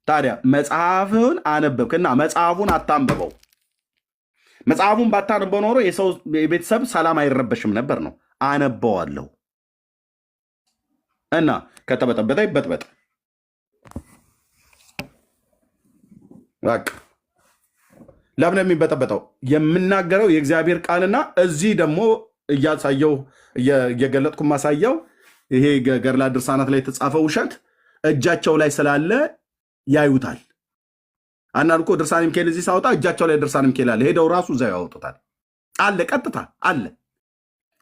ታዲያ መጽሐፍን አነበብክና መጽሐፉን አታንበበው። መጽሐፉን ባታነበው ኖሮ የሰው የቤተሰብ ሰላም አይረበሽም ነበር ነው። አነበዋለሁ እና ከተበጠበጠ ይበጥበጥ። በቃ ለምን የሚበጠበጠው? የምናገረው የእግዚአብሔር ቃልና እዚህ ደግሞ እያሳየው እየገለጥኩ ማሳየው ይሄ ገድላ ድርሳናት ላይ የተጻፈ ውሸት እጃቸው ላይ ስላለ ያዩታል። አንዳንድ እኮ ድርሳነ ሚካኤል እዚህ ሳወጣ እጃቸው ላይ ድርሳነ ሚካኤል አለ። ሄደው ራሱ እዛው ያወጡታል። አለ ቀጥታ አለ።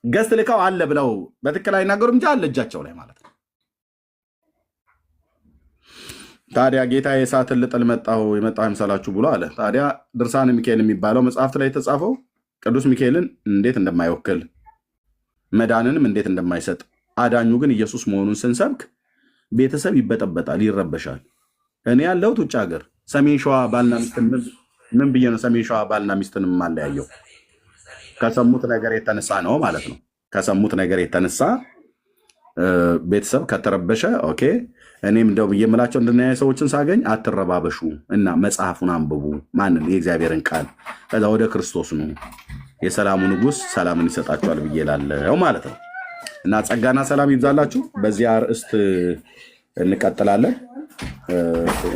ገስት ልከው አለ ብለው በትክክል አይናገሩም እንጂ አለ እጃቸው ላይ ማለት ነው። ታዲያ ጌታ የእሳትን ልጥል መጣሁ የመጣሁ አይምሰላችሁ ብሎ አለ። ታዲያ ድርሳነ ሚካኤል የሚባለው መጽሐፍት ላይ የተጻፈው ቅዱስ ሚካኤልን እንዴት እንደማይወክል መዳንንም እንዴት እንደማይሰጥ አዳኙ ግን ኢየሱስ መሆኑን ስንሰብክ ቤተሰብ ይበጠበጣል፣ ይረበሻል። እኔ ያለሁት ውጭ ሀገር ሰሜን ሸዋ ባልና ሚስትን ምን ብዬ ነው ሰሜን ሸዋ ባልና ሚስትን ማለያየው? ከሰሙት ነገር የተነሳ ነው ማለት ነው። ከሰሙት ነገር የተነሳ ቤተሰብ ከተረበሸ ኦኬ። እኔም እንደው ብዬ የምላቸው እንደናያ ሰዎችን ሳገኝ አትረባበሹ እና መጽሐፉን አንብቡ። ማንን? የእግዚአብሔርን ቃል። ከዛ ወደ ክርስቶስ ነው፣ የሰላሙ ንጉሥ ሰላምን ይሰጣችኋል ብዬ ላለው ማለት ነው። እና ጸጋና ሰላም ይብዛላችሁ። በዚህ አርእስት እንቀጥላለን።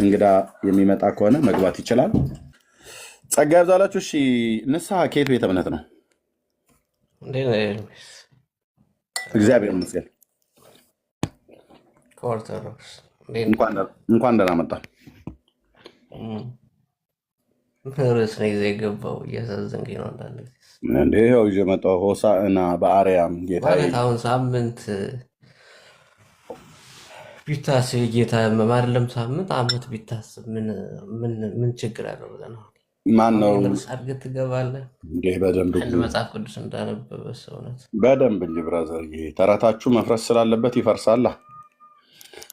እንግዳ የሚመጣ ከሆነ መግባት ይችላል። ጸጋ ይብዛላችሁ። እሺ፣ ንስሐ ከየት ቤተ እምነት ነው? እግዚአብሔር ይመስገን። ከኦርቶዶክስ። እንኳን ደህና መጣ። ርዕስ ነው ይዘህ የገባው። እያሳዘንከኝ ነው አንዳንድ ጊዜ። እንደ ይኸው ይዤ መጣሁ። ሆሳዕና በአርያም ጌታ ማለት አሁን ሳምንት ቢታስብ ጌታ አይደለም ሳምንት ዓመት ቢታስብ ምን ችግር አለው ብለህ ነው? ማን ነው አድርገህ ትገባለህ። በደንብ አንድ መጽሐፍ ቅዱስ እንዳነበበ ሰውነት በደንብ እንጂ ብራዘር፣ ተረታችሁ መፍረስ ስላለበት ይፈርሳላ።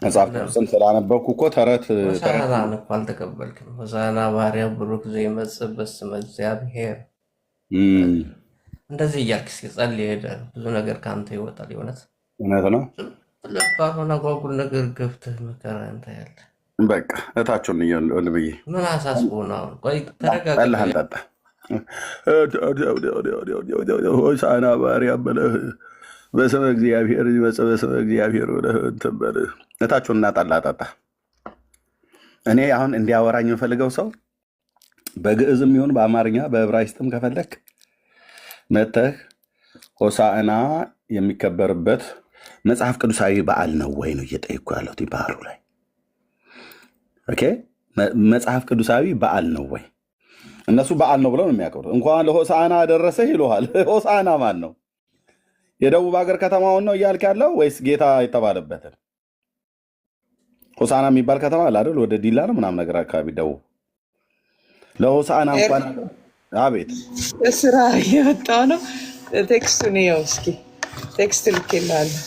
መጽሐፍ ቅዱስን ስላነበብኩ እኮ ተረት ሆሳዕናን እኮ አልተቀበልክም። ሆሳዕና በአርያም ቡሩክ ዘይመጽእ በስመ እግዚአብሔር እንደዚህ እያልክ ሲጸልይ ሄደህ ብዙ ነገር ከአንተ ይወጣል። እውነት ነው። ባልሆነ አጓጉል ነገር ገብተህ መከራ እንታያለህ። በቃ እታችሁን ብዬ ምን አሳስቦ ነው? አሁን ቆይ ተረጋጋ። ጠላህን ጠጣ። ሆሳዕና በአርያም በለህ በስመ እግዚአብሔር ይመጽእ በስመ እግዚአብሔር ብለህ እንትን በል። እታችሁን እና ጠላ ጠጣ። እኔ አሁን እንዲያወራኝ የምፈልገው ሰው በግዕዝም ይሁን በአማርኛ በዕብራይስጥም ከፈለክ መተህ ሆሳዕና የሚከበርበት መጽሐፍ ቅዱሳዊ በዓል ነው ወይ ነው እየጠየኩ ያለሁት። ባህሩ ላይ ኦኬ፣ መጽሐፍ ቅዱሳዊ በዓል ነው ወይ? እነሱ በዓል ነው ብለው ነው የሚያከብሩት። እንኳን ለሆሳዕና ደረሰህ ይሉሃል። ሆሳዕና ማን ነው? የደቡብ ሀገር ከተማውን ነው እያልክ ያለው ወይስ ጌታ የተባለበትን? ሆሳዕና የሚባል ከተማ አለ አይደል? ወደ ዲላ ነው ምናምን ነገር አካባቢ ደቡብ። ለሆሳዕና እንኳን አቤት ስራ እየወጣሁ ነው። ቴክስቱን ይኸው እስኪ ቴክስት ልኬልሃለሁ።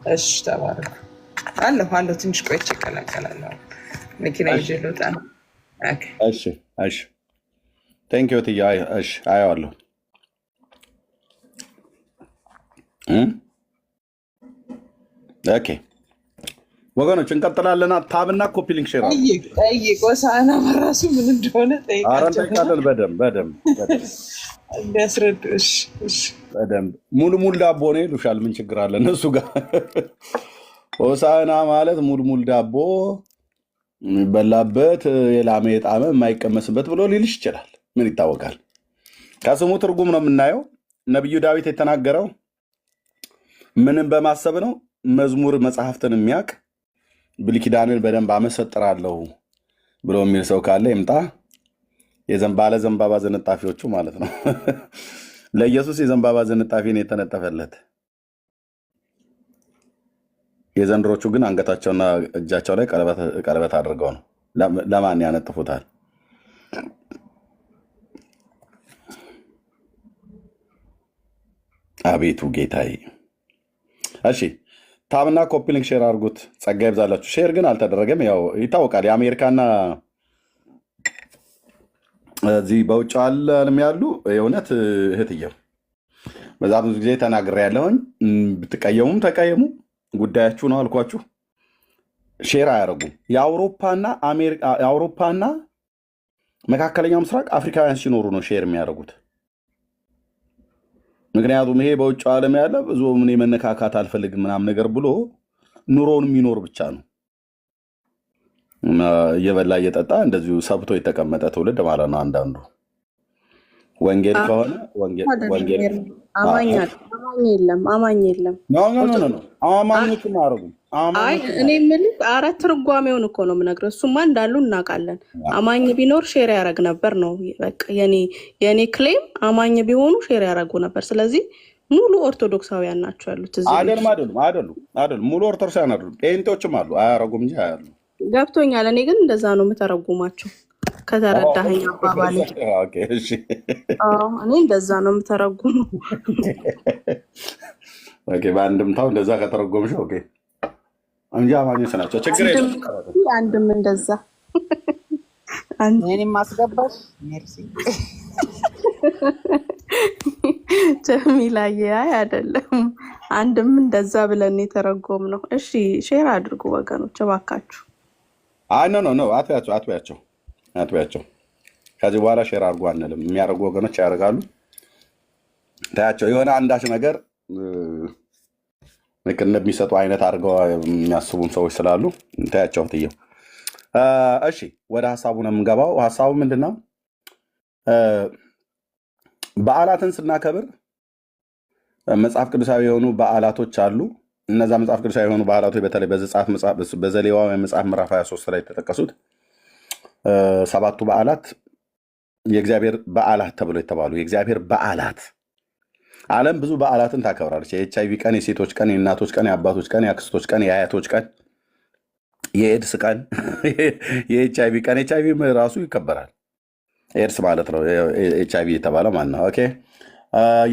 እሺ ተባረኩ። አለሁ ትንሽ ቆይቼ እቀላቀላለሁ። መኪና ይዤ ልወጣ ነው። እሺ ቴንኪው ትያ። እሺ አየዋለሁ። ኦኬ ወገኖች እንቀጥላለና ታብና ኮፒ ሊንክ ሼር አድርጉ። ጠይቅ ሆሳዕና በራሱ ምን እንደሆነ ኧረ ጠይቃቸው እንጠይቃለን በደንብ እንዲያስረዱ። በደንብ ሙልሙል ዳቦ ነው ይሉሻል። ምን ችግር አለ እነሱ ጋር? ሆሳዕና ማለት ሙልሙል ዳቦ የሚበላበት የላመ የጣመ የማይቀመስበት ብሎ ሊልሽ ይችላል። ምን ይታወቃል? ከስሙ ትርጉም ነው የምናየው። ነቢዩ ዳዊት የተናገረው ምንም በማሰብ ነው? መዝሙር መጽሐፍትን የሚያውቅ ብሉይ ኪዳንን በደንብ አመሰጥራለሁ ብሎ የሚል ሰው ካለ ይምጣ። ባለ ዘንባባ ዝንጣፊዎቹ ማለት ነው። ለኢየሱስ የዘንባባ ዝንጣፊ ነው የተነጠፈለት። የዘንድሮቹ ግን አንገታቸውና እጃቸው ላይ ቀለበት አድርገው ነው። ለማን ያነጥፉታል? አቤቱ ጌታዬ። እሺ ታብና ኮፒ ሊንክ ሼር አድርጉት። ጸጋ ይብዛላችሁ። ሼር ግን አልተደረገም። ያው ይታወቃል። የአሜሪካና እዚህ በውጭ ዓለም ያሉ የእውነት እህትየው በዛ ብዙ ጊዜ ተናግሬያለሁኝ። ብትቀየሙም ተቀየሙ፣ ጉዳያችሁ ነው አልኳችሁ። ሼር አያደርጉም። የአውሮፓና መካከለኛው ምስራቅ አፍሪካውያን ሲኖሩ ነው ሼር የሚያደርጉት። ምክንያቱም ይሄ በውጭ ዓለም ያለ ብዙ ምን መነካካት አልፈልግም ምናምን ነገር ብሎ ኑሮውን የሚኖር ብቻ ነው። እየበላ እየጠጣ እንደዚሁ ሰብቶ የተቀመጠ ትውልድ ማለት ነው። አንዳንዱ ወንጌል ከሆነ ወንጌል አማኝ የለም። አማኞቹም አያደርጉም። እኔ የምልህ አራት ትርጓሜውን እኮ ነው የምነግርህ። እሱማ እንዳሉ እናውቃለን። አማኝ ቢኖር ሼር ያደረግ ነበር ነው በቃ የኔ ክሌም። አማኝ ቢሆኑ ሼር ያደረጉ ነበር። ስለዚህ ሙሉ ኦርቶዶክሳውያን ናቸው ያሉት እዚህ። አይደሉም። ሙሉ ኦርቶዶክሳውያን አይደሉም። ጴንጤዎችም አሉ፣ አያደርጉም እንጂ አያሉ። ገብቶኛል። እኔ ግን እንደዛ ነው የምተረጉማቸው ከተረዳኸኝ አባባሌ። እኔ እንደዛ ነው የምተረጉመው። በአንድምታው እንደዛ ከተረጎምሽ እንጂ አማኞች ናቸው። ችግር የለም። አንድም እንደዛ እኔም ማስገባሽ ሜርሲ ጀሚላዬ። አይ አይደለም፣ አንድም እንደዛ ብለን የተረጎም ነው። እሺ ሼር አድርጉ ወገኖች እባካችሁ። አይ ኖ አትበያቸው። ከዚህ በኋላ ሼር አድርጉ አንልም። የሚያደርጉ ወገኖች ያደርጋሉ። ታያቸው የሆነ አንዳች ነገር ልክ እንደሚሰጡ አይነት አድርገው የሚያስቡም ሰዎች ስላሉ ታያቸው ትየው። እሺ ወደ ሀሳቡ ነው የምንገባው። ሀሳቡ ምንድን ነው? በዓላትን ስናከብር መጽሐፍ ቅዱሳዊ የሆኑ በዓላቶች አሉ። እነዛ መጽሐፍ ቅዱሳዊ የሆኑ በዓላቶች በተለይ በዘሌዋውያን መጽሐፍ ምዕራፍ 23 ላይ የተጠቀሱት ሰባቱ በዓላት የእግዚአብሔር በዓላት ተብሎ የተባሉ የእግዚአብሔር በዓላት። ዓለም ብዙ በዓላትን ታከብራለች። የኤችአይቪ ቀን፣ የሴቶች ቀን፣ የእናቶች ቀን፣ የአባቶች ቀን፣ የአክስቶች ቀን፣ የአያቶች ቀን፣ የኤድስ ቀን፣ የኤችአይቪ ቀን። ኤችአይቪ ራሱ ይከበራል። ኤድስ ማለት ነው ኤችአይቪ የተባለ ማለት ነው። ኦኬ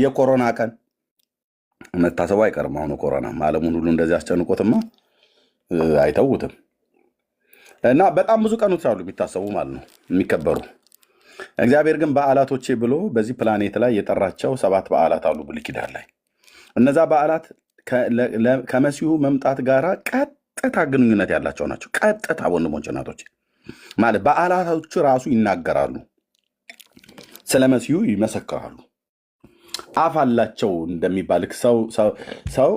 የኮሮና ቀን መታሰቡ አይቀርም። አሁኑ ኮሮና ዓለሙን ሁሉ እንደዚህ አስጨንቆትማ አይተውትም። እና በጣም ብዙ ቀኖች አሉ የሚታሰቡ ማለት ነው የሚከበሩ። እግዚአብሔር ግን በዓላቶቼ ብሎ በዚህ ፕላኔት ላይ የጠራቸው 7 በዓላት አሉ ብሉይ ኪዳን ላይ። እነዛ በዓላት ከመሲሁ መምጣት ጋር ቀጥታ ግንኙነት ያላቸው ናቸው። ቀጥታ ወንድሞች እናቶች ማለት በዓላቶቹ ራሱ ይናገራሉ፣ ስለ መሲሁ ይመሰክራሉ። አፍ አላቸው እንደሚባል ሰው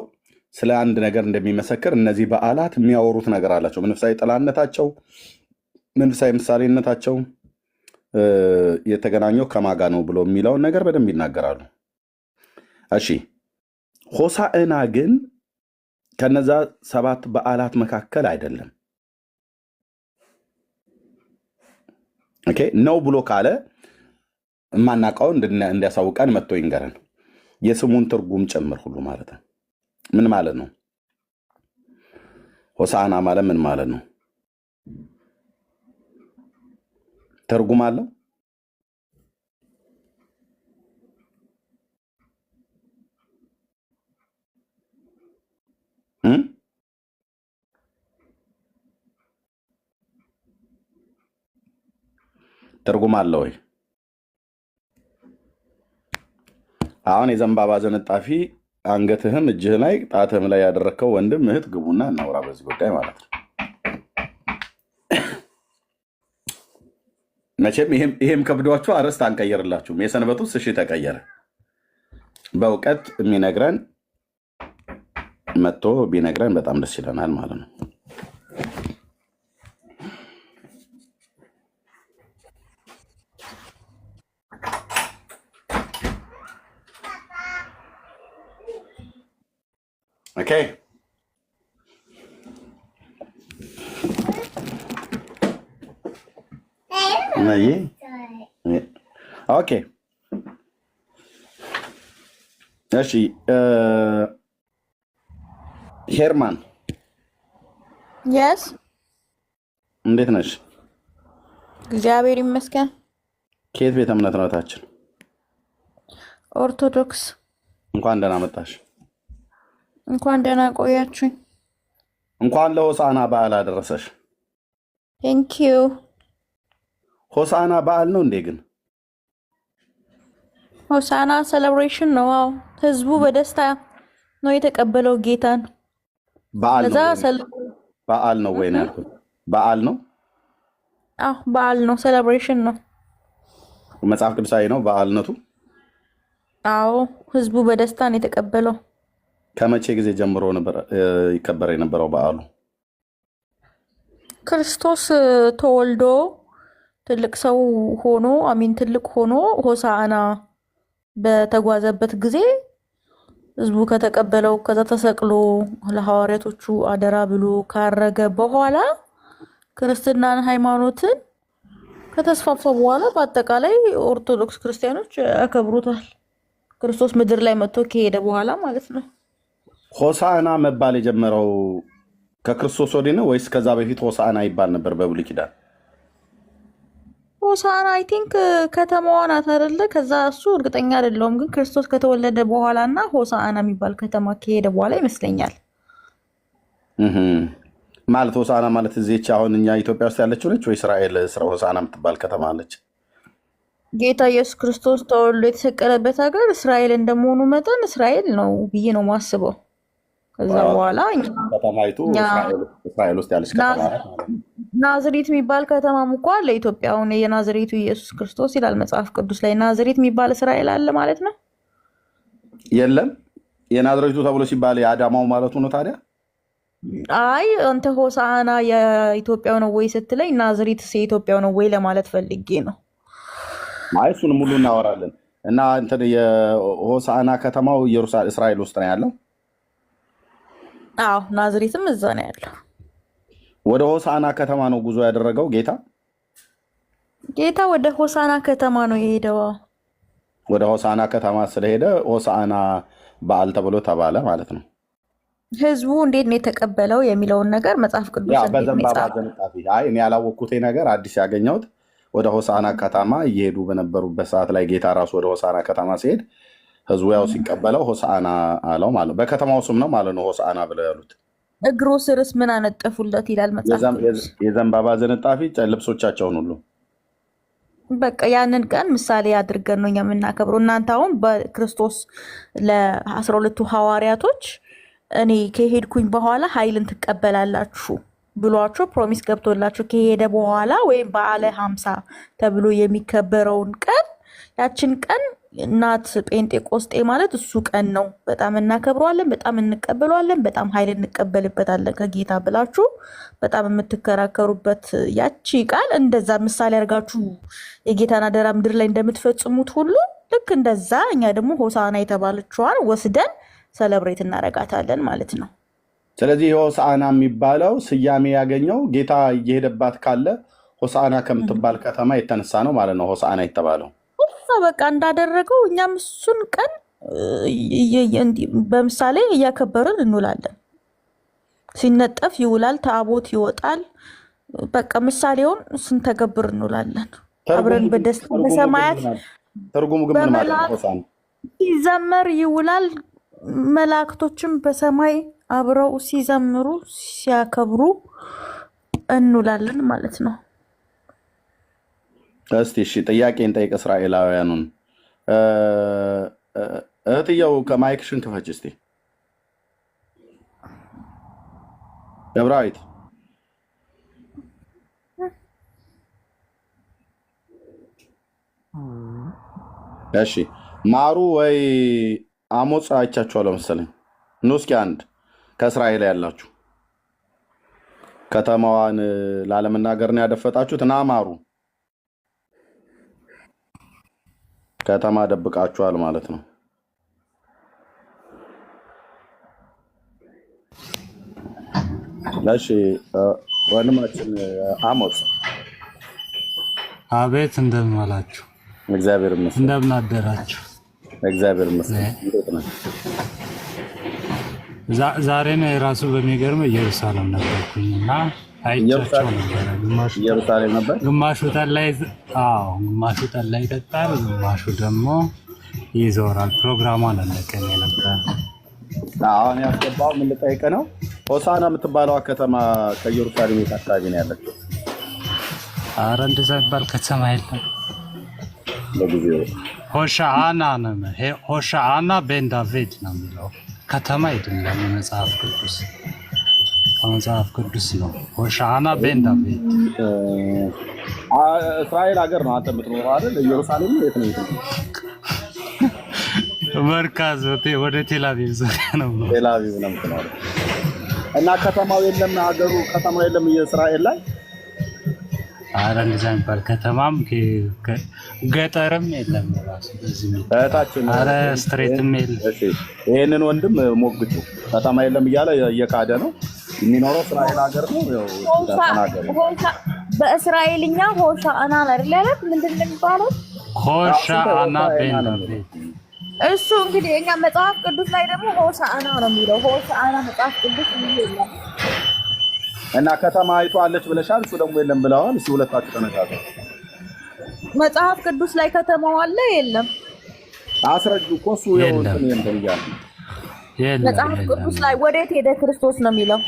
ስለ አንድ ነገር እንደሚመሰክር እነዚህ በዓላት የሚያወሩት ነገር አላቸው። መንፈሳዊ ጥላነታቸው፣ መንፈሳዊ ምሳሌነታቸው የተገናኘው ከማጋ ነው ብሎ የሚለውን ነገር በደንብ ይናገራሉ። እሺ ሆሳዕና ግን ከነዛ 7 በዓላት መካከል አይደለም። ኦኬ ነው ብሎ ካለ የማናውቀው እንዲያሳውቀን መጥቶ ይንገረን። የስሙን ትርጉም ጭምር ሁሉ ማለት ነው። ምን ማለት ነው? ሆሳዕና ማለት ምን ማለት ነው? ትርጉም አለው? ትርጉም አለው ወይ? አሁን የዘንባባ ዝንጣፊ አንገትህም እጅህ ላይ ጣትህም ላይ ያደረግከው ወንድም እህት ግቡና እናውራ በዚህ ጉዳይ ማለት ነው። መቼም ይሄም ከብዷችሁ አርዕስት አንቀየርላችሁም። የሰንበቱስ እሺ ተቀየረ። በእውቀት የሚነግረን መጥቶ ቢነግረን በጣም ደስ ይለናል ማለት ነው። ኦኬ ኦኬ እሺ ሄርማን የስ እንዴት ነሽ? እግዚአብሔር ይመስገን። ከየት ቤተ እምነት ነው ታችን? ኦርቶዶክስ። እንኳን ደህና መጣሽ። እንኳን ደህና ቆያችሁኝ። እንኳን ለሆሳዕና በዓል አደረሰሽ። ቴንኪዩ። ሆሳዕና በዓል ነው እንዴ? ግን ሆሳዕና ሴሌብሬሽን ነው። አዎ ህዝቡ በደስታ ነው የተቀበለው ጌታን። በዓል ለዛ ነው ወይ ነው ያልኩት? በዓል ነው። አዎ በዓል ነው፣ ሴሌብሬሽን ነው። መጽሐፍ ቅዱሳዊ ነው በዓልነቱ። አዎ ህዝቡ በደስታ ነው የተቀበለው። ከመቼ ጊዜ ጀምሮ ነበር ይከበር የነበረው በዓሉ? ክርስቶስ ተወልዶ ትልቅ ሰው ሆኖ ትልቅ ሆኖ ሆሳዕና በተጓዘበት ጊዜ ህዝቡ ከተቀበለው፣ ከዛ ተሰቅሎ ለሐዋርያቶቹ አደራ ብሎ ካረገ በኋላ ክርስትናን ሃይማኖትን ከተስፋፋ በኋላ በአጠቃላይ ኦርቶዶክስ ክርስቲያኖች ያከብሩታል። ክርስቶስ ምድር ላይ መጥቶ ከሄደ በኋላ ማለት ነው። ሆሳዕና መባል የጀመረው ከክርስቶስ ወዲህ ነው ወይስ ከዛ በፊት ሆሳዕና ይባል ነበር በብሉይ ኪዳን? ሆሳዕና አይ ቲንክ ከተማዋ ናት አይደለ? ከዛ እሱ እርግጠኛ አይደለሁም፣ ግን ክርስቶስ ከተወለደ በኋላ እና ሆሳዕና የሚባል ከተማ ከሄደ በኋላ ይመስለኛል። ማለት ሆሳዕና ማለት እዚህች አሁን እኛ ኢትዮጵያ ውስጥ ያለችው ነች ወይ እስራኤል ሆሳዕና የምትባል ከተማ አለች? ጌታ ኢየሱስ ክርስቶስ ተወልዶ የተሰቀለበት ሀገር እስራኤል እንደመሆኑ መጠን እስራኤል ነው ብዬ ነው ማስበው። ከዛ በኋላ ከተማይቱ እስራኤል ውስጥ ያለች ከተማ ናዝሬት የሚባል ከተማም እኮ አለ ኢትዮጵያ። አሁን የናዝሬቱ ኢየሱስ ክርስቶስ ይላል መጽሐፍ ቅዱስ ላይ። ናዝሬት የሚባል እስራኤል አለ ማለት ነው? የለም። የናዝሬቱ ተብሎ ሲባል የአዳማው ማለቱ ነው ታዲያ? አይ አንተ ሆሳዕና የኢትዮጵያው ነው ወይ ስትለኝ ናዝሬትስ የኢትዮጵያው ነው ወይ ለማለት ፈልጌ ነው። አይ እሱንም ሁሉ እናወራለን። እና እንትን የሆሳዕና ከተማው እስራኤል ውስጥ ነው ያለው? አዎ ናዝሬትም እዛ ነው ያለው። ወደ ሆሳዕና ከተማ ነው ጉዞ ያደረገው ጌታ? ጌታ ወደ ሆሳዕና ከተማ ነው የሄደው። ወደ ሆሳዕና ከተማ ስለሄደ ሆሳዕና በዓል ተብሎ ተባለ ማለት ነው። ህዝቡ እንዴት ነው የተቀበለው የሚለውን ነገር መጽሐፍ ቅዱስ በዘንባባ ዘንጣፊ። አይ እኔ ያላወቅኩት ነገር አዲስ ያገኘሁት ወደ ሆሳዕና ከተማ እየሄዱ በነበሩበት ሰዓት ላይ ጌታ ራሱ ወደ ሆሳዕና ከተማ ሲሄድ ህዝቡ ያው ሲቀበለው ሆሳዕና አለው ማለት ነው። በከተማው ስም ነው ማለት ነው ሆሳዕና ብለው ያሉት። እግሩ ስርስ ምን አነጠፉለት ይላል መጽሐፍ ቅዱስ። የዘንባባ ዝንጣፊ ልብሶቻቸውን ሁሉ በቃ ያንን ቀን ምሳሌ አድርገን ነው የምናከብረው። እናንተ አሁን በክርስቶስ ለ12ቱ ሐዋርያቶች እኔ ከሄድኩኝ በኋላ ኃይልን ትቀበላላችሁ ብሏቸው ፕሮሚስ ገብቶላቸው ከሄደ በኋላ ወይም በዓለ 50 ተብሎ የሚከበረውን ቀን ያችን ቀን እናት ጴንጤቆስጤ ማለት እሱ ቀን ነው። በጣም እናከብረዋለን፣ በጣም እንቀበለዋለን፣ በጣም ኃይል እንቀበልበታለን ከጌታ ብላችሁ በጣም የምትከራከሩበት ያቺ ቃል እንደዛ ምሳሌ አድርጋችሁ የጌታን አደራ ምድር ላይ እንደምትፈጽሙት ሁሉ ልክ እንደዛ እኛ ደግሞ ሆሳዕና የተባለችዋን ወስደን ሰለብሬት እናረጋታለን ማለት ነው። ስለዚህ ሆሳዕና የሚባለው ስያሜ ያገኘው ጌታ እየሄደባት ካለ ሆሳዕና ከምትባል ከተማ የተነሳ ነው ማለት ነው። ሆሳዕና የተባለው በቃ እንዳደረገው እኛም እሱን ቀን በምሳሌ እያከበርን እንውላለን። ሲነጠፍ ይውላል፣ ታቦት ይወጣል። በቃ ምሳሌውን ስንተገብር እንውላለን አብረን በደስታ በሰማያት። ትርጉሙ ግን ምን ማለት ነው? ሲዘመር ይውላል። መላእክቶችም በሰማይ አብረው ሲዘምሩ ሲያከብሩ እንውላለን ማለት ነው። እስቲ እሺ ጥያቄን ጠይቅ። እስራኤላውያኑን እህትየው ከማይክሽን ክፈች እስቲ ደብራዊት። እሺ ማሩ ወይ አሞጽ አይቻችኋለሁ መሰለኝ። ኑ እስኪ አንድ ከእስራኤል ያላችሁ ከተማዋን ላለመናገር ነው ያደፈጣችሁት። እና ማሩ ከተማ ደብቃችኋል ማለት ነው። እሺ ወንድማችን አሞጽ አቤት፣ እንደምን ዋላችሁ? እግዚአብሔር ይመስገን። እንደምን አደራችሁ? እግዚአብሔር ይመስገን። እንዴት ነህ? ዛሬ ነው የራሱ በሚገርም ኢየሩሳሌም ነበርኩኝ እና አይቻቸው ነበር። ኢየሩሳሌም ነበር። ግማሹ ጠላ ይጠጣል፣ ግማሹ ደግሞ ይዞራል። ፕሮግራሟን አለቀኝ ነበር። አሁን ያስገባው ምን ልጠይቅ ነው? ሆሳና የምትባለው ከተማ ከኢየሩሳሌም የት አካባቢ ነው ያለችው? ኧረ እንደዛ የሚባል ከተማ የለም ለጊዜው። ሆሻአና ቤን ዳቪድ ነው የሚለው ከተማ አይደለም። የመጽሐፍ ቅዱስ ከመጽሐፍ ቅዱስ ነው። ሆሻአና ቤን ዳቪድ እስራኤል ሀገር ነው አንተ የምትኖረው አይደል? ኢየሩሳሌም የት ነው? መርካዝ ወደ ቴልአቪቭ ዙሪያ ነው። ቴልአቪቭ ነው የምትኖረው እና ከተማው የለም፣ ሀገሩ ከተማው የለም እስራኤል ላይ። ኧረ እንደዛ የሚባል ከተማም ገጠርም የለም። ራሱ እህታችን ኧረ ስትሬትም የለም። ይህንን ወንድም ሞግቱ ከተማ የለም እያለ እየካደ ነው። የሚኖረው እስራኤል ሀገር ነው። በእስራኤልኛ ሆሻአና አይደል ያለት? ምንድን ነው የሚባለው? ሆሻአና ቤን ዳቪድ። እሱ እንግዲህ የኛ መጽሐፍ ቅዱስ ላይ ደግሞ ሆሳአና ነው የሚለው። ሆሳአና መጽሐፍ ቅዱስ የለም እና ከተማ አይቶ አለች ብለሻል፣ እሱ ደግሞ የለም ብለዋል። እሱ ሁለታችሁ ተነጋገሩ። መጽሐፍ ቅዱስ ላይ ከተማው አለ የለም? አስረጁ እኮ እሱ የለም እያለ መጽሐፍ ቅዱስ ላይ ወዴት ሄደ ክርስቶስ ነው የሚለው?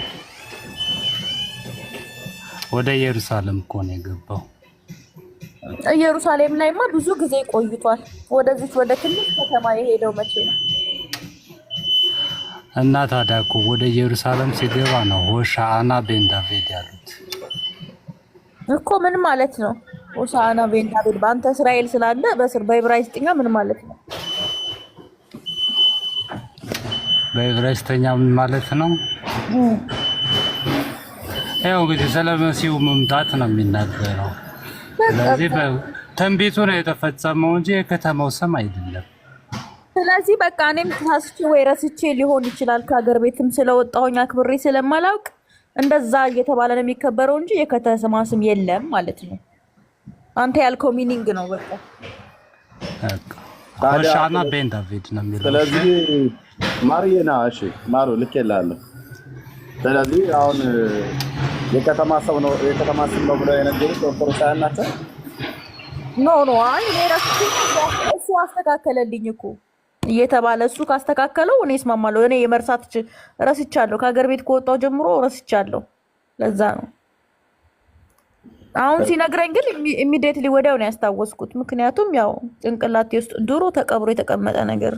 ወደ ኢየሩሳሌም እኮ ነው የገባው። ኢየሩሳሌም ላይማ ብዙ ጊዜ ቆይቷል። ወደዚህ ወደ ትንሽ ከተማ የሄደው መቼ ነው? እና ታዲያ እኮ ወደ ኢየሩሳሌም ሲገባ ነው ሆሻአና ቤን ዳቪድ ያሉት እኮ። ምን ማለት ነው ሆሳአና ቤን ዳቪድ? በአንተ እስራኤል ስላለ በዕብራይስጥኛ ምን ማለት ነው? በዕብራይስጥኛ ምን ማለት ነው? ያው እንግዲህ ስለ መሲሁ መምጣት ነው የሚናገረው። ስለዚህ ትንቢቱ ነው የተፈጸመው እንጂ የከተማው ስም አይደለም። ስለዚህ በቃ እኔም ተሳስቼ ወይ ረስቼ ሊሆን ይችላል። ከሀገር ቤትም ስለወጣሁኝ አክብሬ ስለማላውቅ እንደዛ እየተባለ ነው የሚከበረው እንጂ የከተማ ስም የለም ማለት ነው። አንተ ያልከው ሚኒንግ ነው በቃ። ሆሻአና ቤን ዳቪድ ነው የሚለው። ስለዚህ ማርዬና እሺ ማሩ ልኬልሃለሁ። ስለዚህ አሁን የከተማ ስም ነው ብለው የነገሩት ኦርቶዶክሳውያን ናቸው። ኖ አይ እኔ ረስቼ እሱ አስተካከለልኝ እኮ እየተባለ እሱ ካስተካከለው እኔ እስማማለሁ። እኔ የመርሳት ረስቻለሁ። ከሀገር ቤት ከወጣሁ ጀምሮ ረስቻለሁ። ለዛ ነው አሁን ሲነግረኝ ግን ኢሚዲየትሊ ወዲያው ነው ያስታወስኩት። ምክንያቱም ያው ጭንቅላቴ ውስጥ ድሮ ተቀብሮ የተቀመጠ ነገር።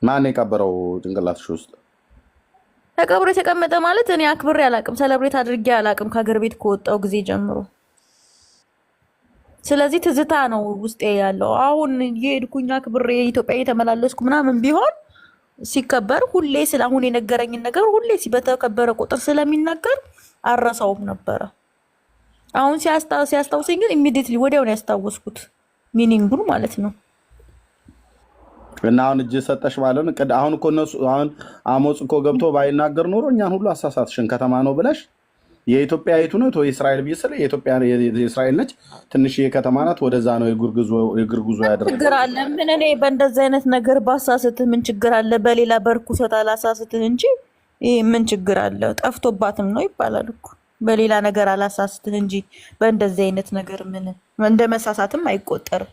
ማን የቀበረው ጭንቅላትሽ ውስጥ? ተቀብሮ የተቀመጠ ማለት እኔ አክብሬ አላቅም፣ ሰለብሬት አድርጌ አላቅም ከሀገር ቤት ከወጣሁ ጊዜ ጀምሮ። ስለዚህ ትዝታ ነው ውስጤ ያለው። አሁን የሄድኩኝ አክብሬ ኢትዮጵያ እየተመላለስኩ ምናምን ቢሆን ሲከበር ሁሌ ስለ አሁን የነገረኝን ነገር ሁሌ በተከበረ ቁጥር ስለሚናገር አረሳውም ነበረ። አሁን ሲያስታውሰኝ ግን ኢሚዲየትሊ ወዲያው ነው ያስታወስኩት ሚኒንጉን ማለት ነው። እና አሁን እጅ ሰጠሽ ማለት ነው። አሁን እኮ እነሱ አሁን አሞጽ እኮ ገብቶ ባይናገር ኖሮ እኛን ሁሉ አሳሳትሽን ከተማ ነው ብለሽ የኢትዮጵያ የቱ ነው የእስራኤል ብዬ ስለ የኢትዮጵያ የእስራኤል ነች ትንሽ የከተማ ናት። ወደዛ ነው የእግር ጉዞ ያደረገው። ችግር አለ ምን? እኔ በእንደዚህ አይነት ነገር ባሳስትህ ምን ችግር አለ? በሌላ በርኩሰት አላሳስትህ እንጂ ምን ችግር አለ? ጠፍቶባትም ነው ይባላል እኮ። በሌላ ነገር አላሳስትህ እንጂ በእንደዚህ አይነት ነገር ምን እንደ መሳሳትም አይቆጠርም።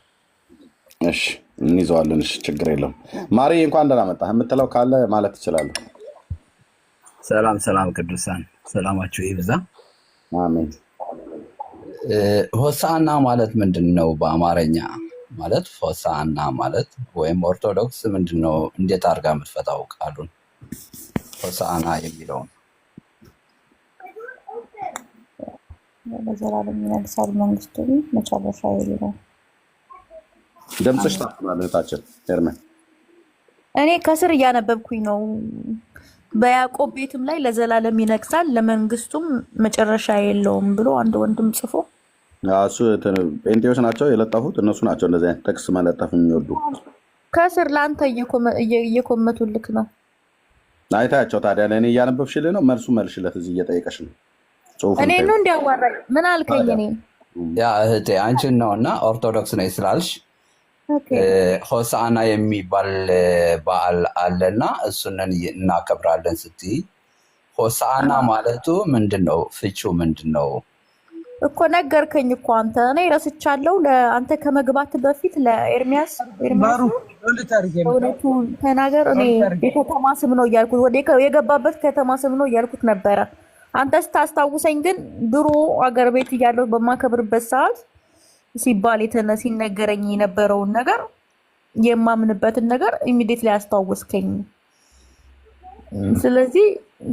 እሺ እንይዘዋለን። እሺ ችግር የለውም። ማሪ እንኳን ደህና መጣህ የምትለው ካለ ማለት ትችላለህ። ሰላም ቅዱሳን ሰላማችሁ ይብዛ። አሜን። ሆሳዕና ማለት ምንድን ነው በአማርኛ? ማለት ሆሳዕና ማለት ወይም ኦርቶዶክስ ምንድነው? እንዴት አድርጋ የምትፈታው ቃሉን ሆሳዕና የሚለውን? ለዘላለም ይነግሣል መንግስቱ መጨረሻ የሌለው። ድምፅሽ ታፍኗል እህታችን ሄርሜን። እኔ ከስር እያነበብኩኝ ነው። በያዕቆብ ቤትም ላይ ለዘላለም ይነግሣል ለመንግስቱም መጨረሻ የለውም ብሎ አንድ ወንድም ጽፎ እሱ ጴንጤዎች ናቸው የለጠፉት። እነሱ ናቸው እንደዚህ አይነት ጥቅስ መለጠፍ የሚወዱ። ከስር ለአንተ እየኮመቱልክ ነው። አይታቸው ታዲያ ለእኔ እያነበብሽልህ ነው። መልሱ መልሽለት። እዚህ እየጠየቀሽ ነው። እኔ ነው እንዲያዋራኝ ምን አልከኝ? እኔ ያ እህቴ አንቺን ነው እና ኦርቶዶክስ ነኝ ስላልሽ ሆሳዕና የሚባል በዓል አለና እሱንን እናከብራለን ስትይ ሆሳዕና ማለቱ ምንድን ነው? ፍቺው ምንድን ነው እኮ ነገርከኝ እኮ አንተ። እኔ ረስቻለሁ። ለአንተ ከመግባት በፊት ለኤርሚያስ እውነቱ ተናገር። እኔ የከተማ ስም ነው እያልኩት የገባበት ከተማ ስም ነው እያልኩት ነበረ። አንተ ስታስታውሰኝ ግን ድሮ አገር ቤት እያለሁ በማከብርበት ሰዓት ሲባል ሲነገረኝ የነበረውን ነገር የማምንበትን ነገር ኢሚዲየት ላይ አስታወስከኝ። ስለዚህ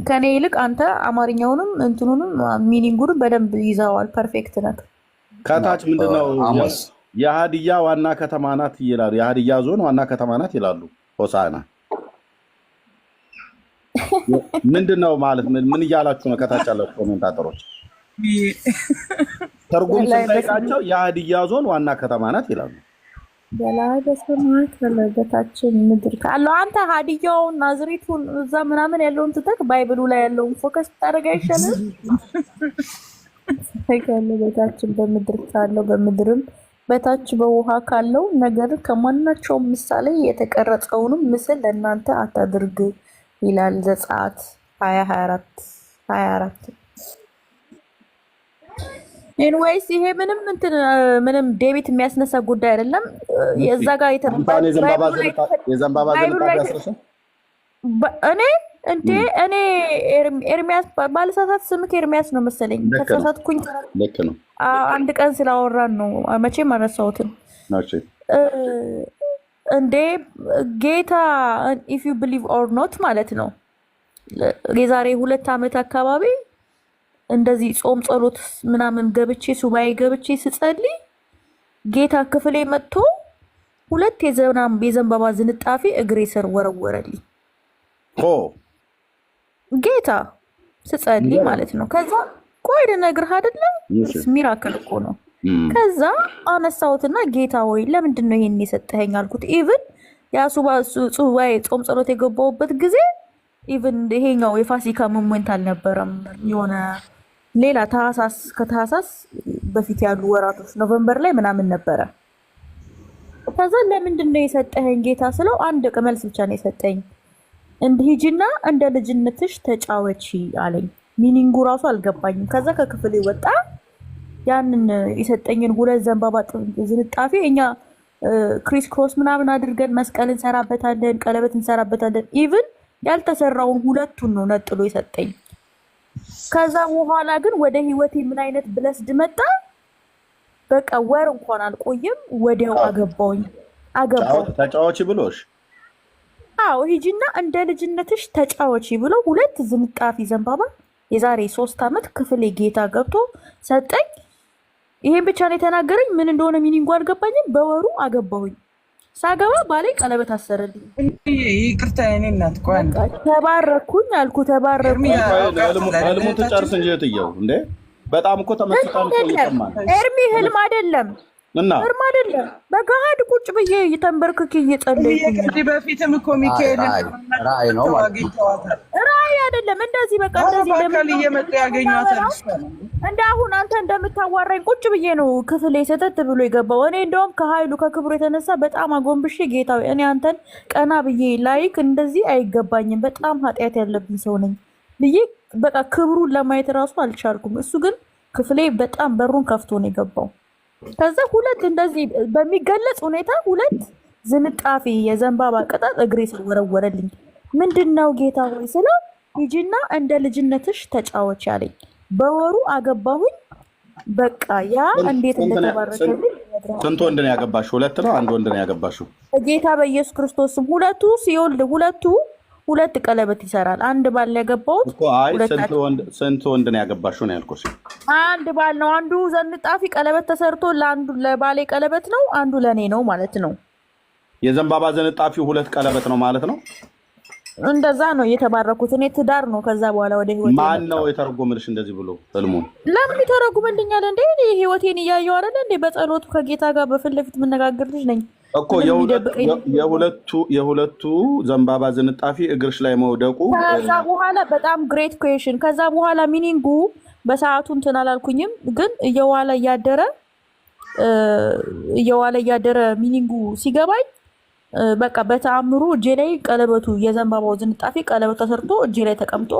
ከኔ ይልቅ አንተ አማርኛውንም እንትኑንም ሚኒንጉንም በደንብ ይዘዋል። ፐርፌክት ነህ። ከታች ምንድነው የሀዲያ ዋና ከተማ ናት ይላሉ። የሀዲያ ዞን ዋና ከተማ ናት ይላሉ። ሆሳዕና ምንድነው ማለት ምን እያላችሁ ነው? ከታች ያላችሁ ኮሜንታተሮች ተርጉም ስንጠይቃቸው የሀዲያ ዞን ዋና ከተማ ናት ይላሉ። በላይ በሰማያት በታችን ምድር ካለው አንተ ሀዲያውን ናዝሬቱን እዛ ምናምን ያለውን ትተህ ባይብሉ ላይ ያለውን ፎከስ ታደርግ አይሻልም? ከለ በታችን በምድር ካለው በምድርም በታች በውሃ ካለው ነገር ከማናቸውም ምሳሌ የተቀረጸውንም ምስል ለእናንተ አታድርግ ይላል ዘጸአት 20:24 ኤንዌይስ ይሄ ምንም ዴቢት የሚያስነሳ ጉዳይ አይደለም። የዛ ጋር የዘንባባ እኔ ኤርሚያስ ባለሳሳት ስምክ ኤርሚያስ ነው መሰለኝ። ከተሳሳትኩኝ ልክ ነው። አንድ ቀን ስላወራን ነው መቼም አነሳሁትን እንዴ ጌታ ኢፍ ዩ ቢሊቭ ኦር ኖት ማለት ነው። የዛሬ 2 ዓመት አካባቢ እንደዚህ ጾም ጸሎት ምናምን ገብቼ ሱባኤ ገብቼ ስጸልይ ጌታ ክፍሌ መጥቶ 2 የዘንባባ ዝንጣፊ እግሬ ስር ወረወረልኝ። ጌታ ስጸልይ ማለት ነው። ከዛ ቆይ ልነግርህ አይደለም ሚራክል እኮ ነው። ከዛ አነሳሁትና ጌታ ወይ ለምንድን ነው ይሄን የሰጠኸኝ አልኩት። ኢቭን ያ ሱባኤ ጾም ጸሎት የገባሁበት ጊዜ ኢቭን ይሄኛው የፋሲካ ሞመንት አልነበረም። የሆነ ሌላ ከታህሳስ በፊት ያሉ ወራቶች ኖቨምበር ላይ ምናምን ነበረ። ከዛ ለምንድን ነው የሰጠኸኝ ጌታ ስለው አንድ መልስ ብቻ ነው የሰጠኝ። እንሂጂና እንደ ልጅነትሽ ተጫወቺ አለኝ። ሚኒንጉ ራሱ አልገባኝም። ከዛ ከክፍል ወጣ። ያንን የሰጠኝን 2 ዘንባባ ዝንጣፊ እኛ ክሪስ ክሮስ ምናምን አድርገን መስቀል እንሰራበታለን፣ ቀለበት እንሰራበታለን። ኢቭን ያልተሰራውን 2ቱን ነው ነጥሎ የሰጠኝ። ከዛ በኋላ ግን ወደ ህይወቴ ምን አይነት ብለስድ መጣ። በቃ ወር እንኳን አልቆየም ወዲያው አገባውኝ። ተጫዋች ብሎሽ? አዎ ሂጂና እንደ ልጅነትሽ ተጫዋች ብሎ 2 ዝንጣፊ ዘንባባ የዛሬ 3 ዓመት ክፍሌ ጌታ ገብቶ ሰጠኝ። ይሄን ብቻ ነው የተናገረኝ። ምን እንደሆነ ሚኒንጉ አልገባኝም። በወሩ አገባሁኝ። ሳገባ ባሌ ቀለበት አሰረልኝ። ይቅርታ የኔ እናት ቆይ ተባረኩኝ አልኩ። ተባረኩኝ ህልሙ ትጨርስ እንጂ እትየው እንዴ በጣም እኮ ተመስጣን እኮ ይሰማል። ኤርሚ ህልም አይደለም እና ህልም አይደለም። በገሃድ ቁጭ ብዬ እየተንበርክኬ እየጸለይኩኝ ከዚህ በፊትም እኮ ሚካኤል ራእይ ነው ራእይ አይደለም። እንደዚህ በቃ እንደዚህ ለምን እየመጣ ያገኛታል? እንደ አሁን አንተ እንደምታዋራኝ ቁጭ ብዬ ነው ክፍሌ ሰተት ብሎ የገባው። እኔ እንደውም ከኃይሉ ከክብሩ የተነሳ በጣም አጎንብሼ ጌታዊ እኔ አንተን ቀና ብዬ ላይክ እንደዚህ አይገባኝም፣ በጣም ኃጢአት ያለብኝ ሰው ነኝ ብዬ በቃ ክብሩን ለማየት ራሱ አልቻልኩም። እሱ ግን ክፍሌ በጣም በሩን ከፍቶ ነው የገባው። ከዛ 2 እንደዚህ በሚገለጽ ሁኔታ 2 ዝንጣፊ የዘንባባ ቅጠል እግሬ ስር ወረወረልኝ። ምንድነው ጌታ ሆይ ስለው ሂጂና እንደ ልጅነትሽ ተጫወች አለኝ። በወሩ አገባሁኝ። በቃ ያ እንዴት እንደተባረከልኝ ስንት ወንድ ነው ያገባሽው? ሁለት ነው አንድ ወንድ ነው ያገባሽው? ጌታ በኢየሱስ ክርስቶስ ስም ሁለቱ ሲወልድ ሁለት ቀለበት ይሰራል። አንድ ባል ያገባሁት እኮ። አይ ስንት ወንድ ነው ያገባሽው ነው ያልኩሽ። አንድ ባል ነው። አንዱ ዘንጣፊ ቀለበት ተሰርቶ ለአንዱ ለባሌ ቀለበት ነው፣ አንዱ ለኔ ነው ማለት ነው። የዘንባባ ዘንጣፊው ሁለት ቀለበት ነው ማለት ነው። እንደዛ ነው የተባረኩት። እኔ ትዳር ነው ከዛ በኋላ ወደ ህይወቴ። ማን ነው የተረጎመልሽ እንደዚህ ብሎ ህልሙን? ለምን ይተረጉምልኛል እንዴ? እኔ ህይወቴን እያየሁ አይደል እንዴ? በጸሎቱ ከጌታ ጋር በፊት ለፊት የምነጋገር ልጅ ነኝ እኮ። የሁለቱ ዘንባባ ዝንጣፊ እግርሽ ላይ መውደቁ ከዛ በኋላ በጣም ግሬት ኩዌሽን። ከዛ በኋላ ሚኒንጉ በሰዓቱ እንትን አላልኩኝም፣ ግን እየዋለ እያደረ ሚኒንጉ ሲገባኝ በቃ በተአምሩ እጄ ላይ ቀለበቱ የዘንባባው ዝንጣፊ ቀለበቱ ተሰርቶ እጄ ላይ ተቀምጦ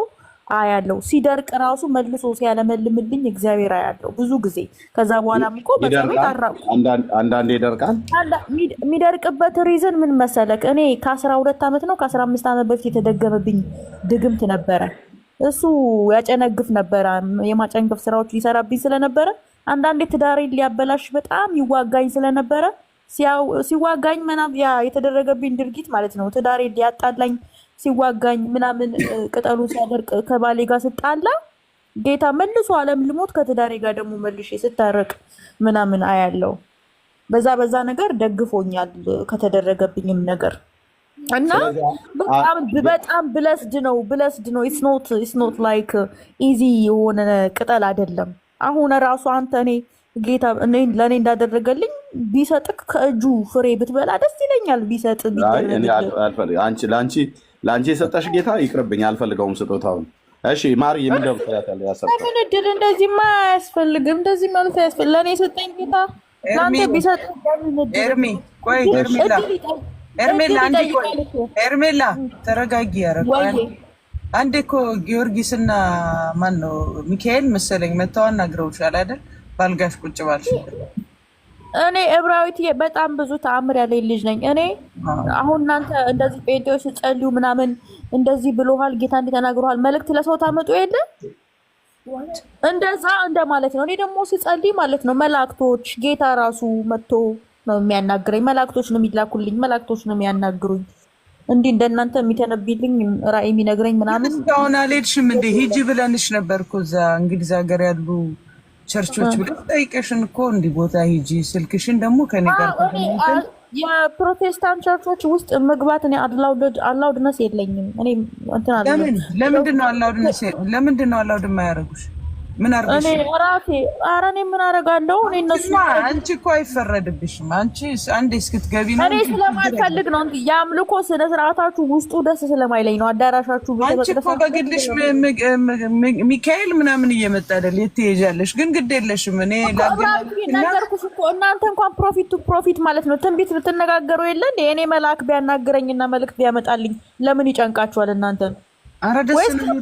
አያለው። ሲደርቅ ራሱ መልሶ ሲያለመልምልኝ እግዚአብሔር አያለው ብዙ ጊዜ። ከዛ በኋላም እኮ በጸሎት አራቁ። አንዳንዴ ይደርቃል። የሚደርቅበት ሪዝን ምን መሰለክ? እኔ ከ12 ዓመት ነው ከ15 ዓመት በፊት የተደገመብኝ ድግምት ነበረ። እሱ ያጨነግፍ ነበረ። የማጨንገፍ ስራዎች ሊሰራብኝ ስለነበረ አንዳንዴ ትዳሬን ሊያበላሽ በጣም ይዋጋኝ ስለነበረ ሲዋጋኝ ምናምን ያ የተደረገብኝ ድርጊት ማለት ነው። ትዳሬ ሊያጣላኝ ሲዋጋኝ ምናምን ቅጠሉ ሲያደርቅ ከባሌ ጋር ስጣላ ጌታ መልሶ አለምልሞት ከትዳሬ ጋር ደግሞ መልሼ ስታረቅ ምናምን አያለው። በዛ ነገር ደግፎኛል ከተደረገብኝም ነገር እና በጣም ብለስድ ነው። ኢትስ ኖት ላይክ ኢዚ የሆነ ቅጠል አይደለም። አሁን ራሱ አንተ እኔ ጌታ ለእኔ እንዳደረገልኝ ቢሰጥክ ከእጁ ፍሬ ብትበላ ደስ ይለኛል። ቢሰጥ ለአንቺ የሰጠሽ ጌታ ይቅርብኝ፣ አልፈልገውም ስጦታውን። እሺ ማርዬ ምን ደብተያታል? ምን እድል እንደዚህማ አያስፈልግም። እንደዚህ ማለት አያስፈልግም። ለእኔ የሰጠኝ ጌታ ለአንተ ቢሰጥ ኤርሜላ ተረጋጊ። ያረጋል አንዴ እኮ ጊዮርጊስና ማን ነው ሚካኤል መሰለኝ መተው አናግረውሻል አይደል? ባልጋሽ ቁጭ ባልሽ። እኔ ዕብራዊት በጣም ብዙ ተአምር ያለኝ ልጅ ነኝ። እኔ አሁን እናንተ እንደዚህ ጴንጤዎች ስትጸልዩ ምናምን እንደዚህ ብሎሃል ጌታ እንዲህ ተናግሮሃል መልእክት ለሰው ታመጡ የለ እንደዛ እንደማለት ነው። እኔ ደግሞ ስጸልይ ማለት ነው መላእክቶች ጌታ ራሱ መጥቶ ነው የሚያናግረኝ። መላእክቶች ነው የሚላኩልኝ፣ መላእክቶች ነው የሚያናግሩኝ። እንዲህ እንደናንተ የሚተነብይልኝ ራእይ የሚነግረኝ ምናምን። እስካሁን አልሄድሽም እንዴ? ሂጂ ብለንሽ ነበር እኮ እዛ እንግሊዝ ሀገር ያሉ ቸርቾች ብለን ጠይቀሽን እኮ እንዲህ ቦታ ሂጂ። ስልክሽን ደግሞ ከኔ ጋር የፕሮቴስታንት ቸርቾች ውስጥ መግባት እኔ አላውድነስ የለኝም። እኔ እንትን አለ። ለምንድን ነው አላውድ የማያደርጉሽ? ምን አርገሽ? እኔ ራሴ እኔ ምን አደርጋለሁ? እኔ እነሱ አንቺ እኮ አይፈረድብሽም። አንቺ አንዴ እስክትገቢ ነው። እኔ ስለማልፈልግ ነው እንጂ የአምልኮ ስነ ስርዓታችሁ ውስጡ ደስ ስለማይለኝ ነው። አዳራሻችሁ አንቺ እኮ በግልሽ ሚካኤል ምናምን እየመጣ አይደል? የት ትሄጃለሽ? ግን ግድ የለሽም። እኔ ነገርኩሽ እኮ እናንተ እንኳን ፕሮፊት ቱ ፕሮፊት ማለት ነው ትንቢት ብትነጋገሩ የለ እንዴ? እኔ መልአክ ቢያናግረኝና መልእክት ቢያመጣልኝ ለምን ይጨንቃችኋል እናንተ? ኧረ ደስ ነው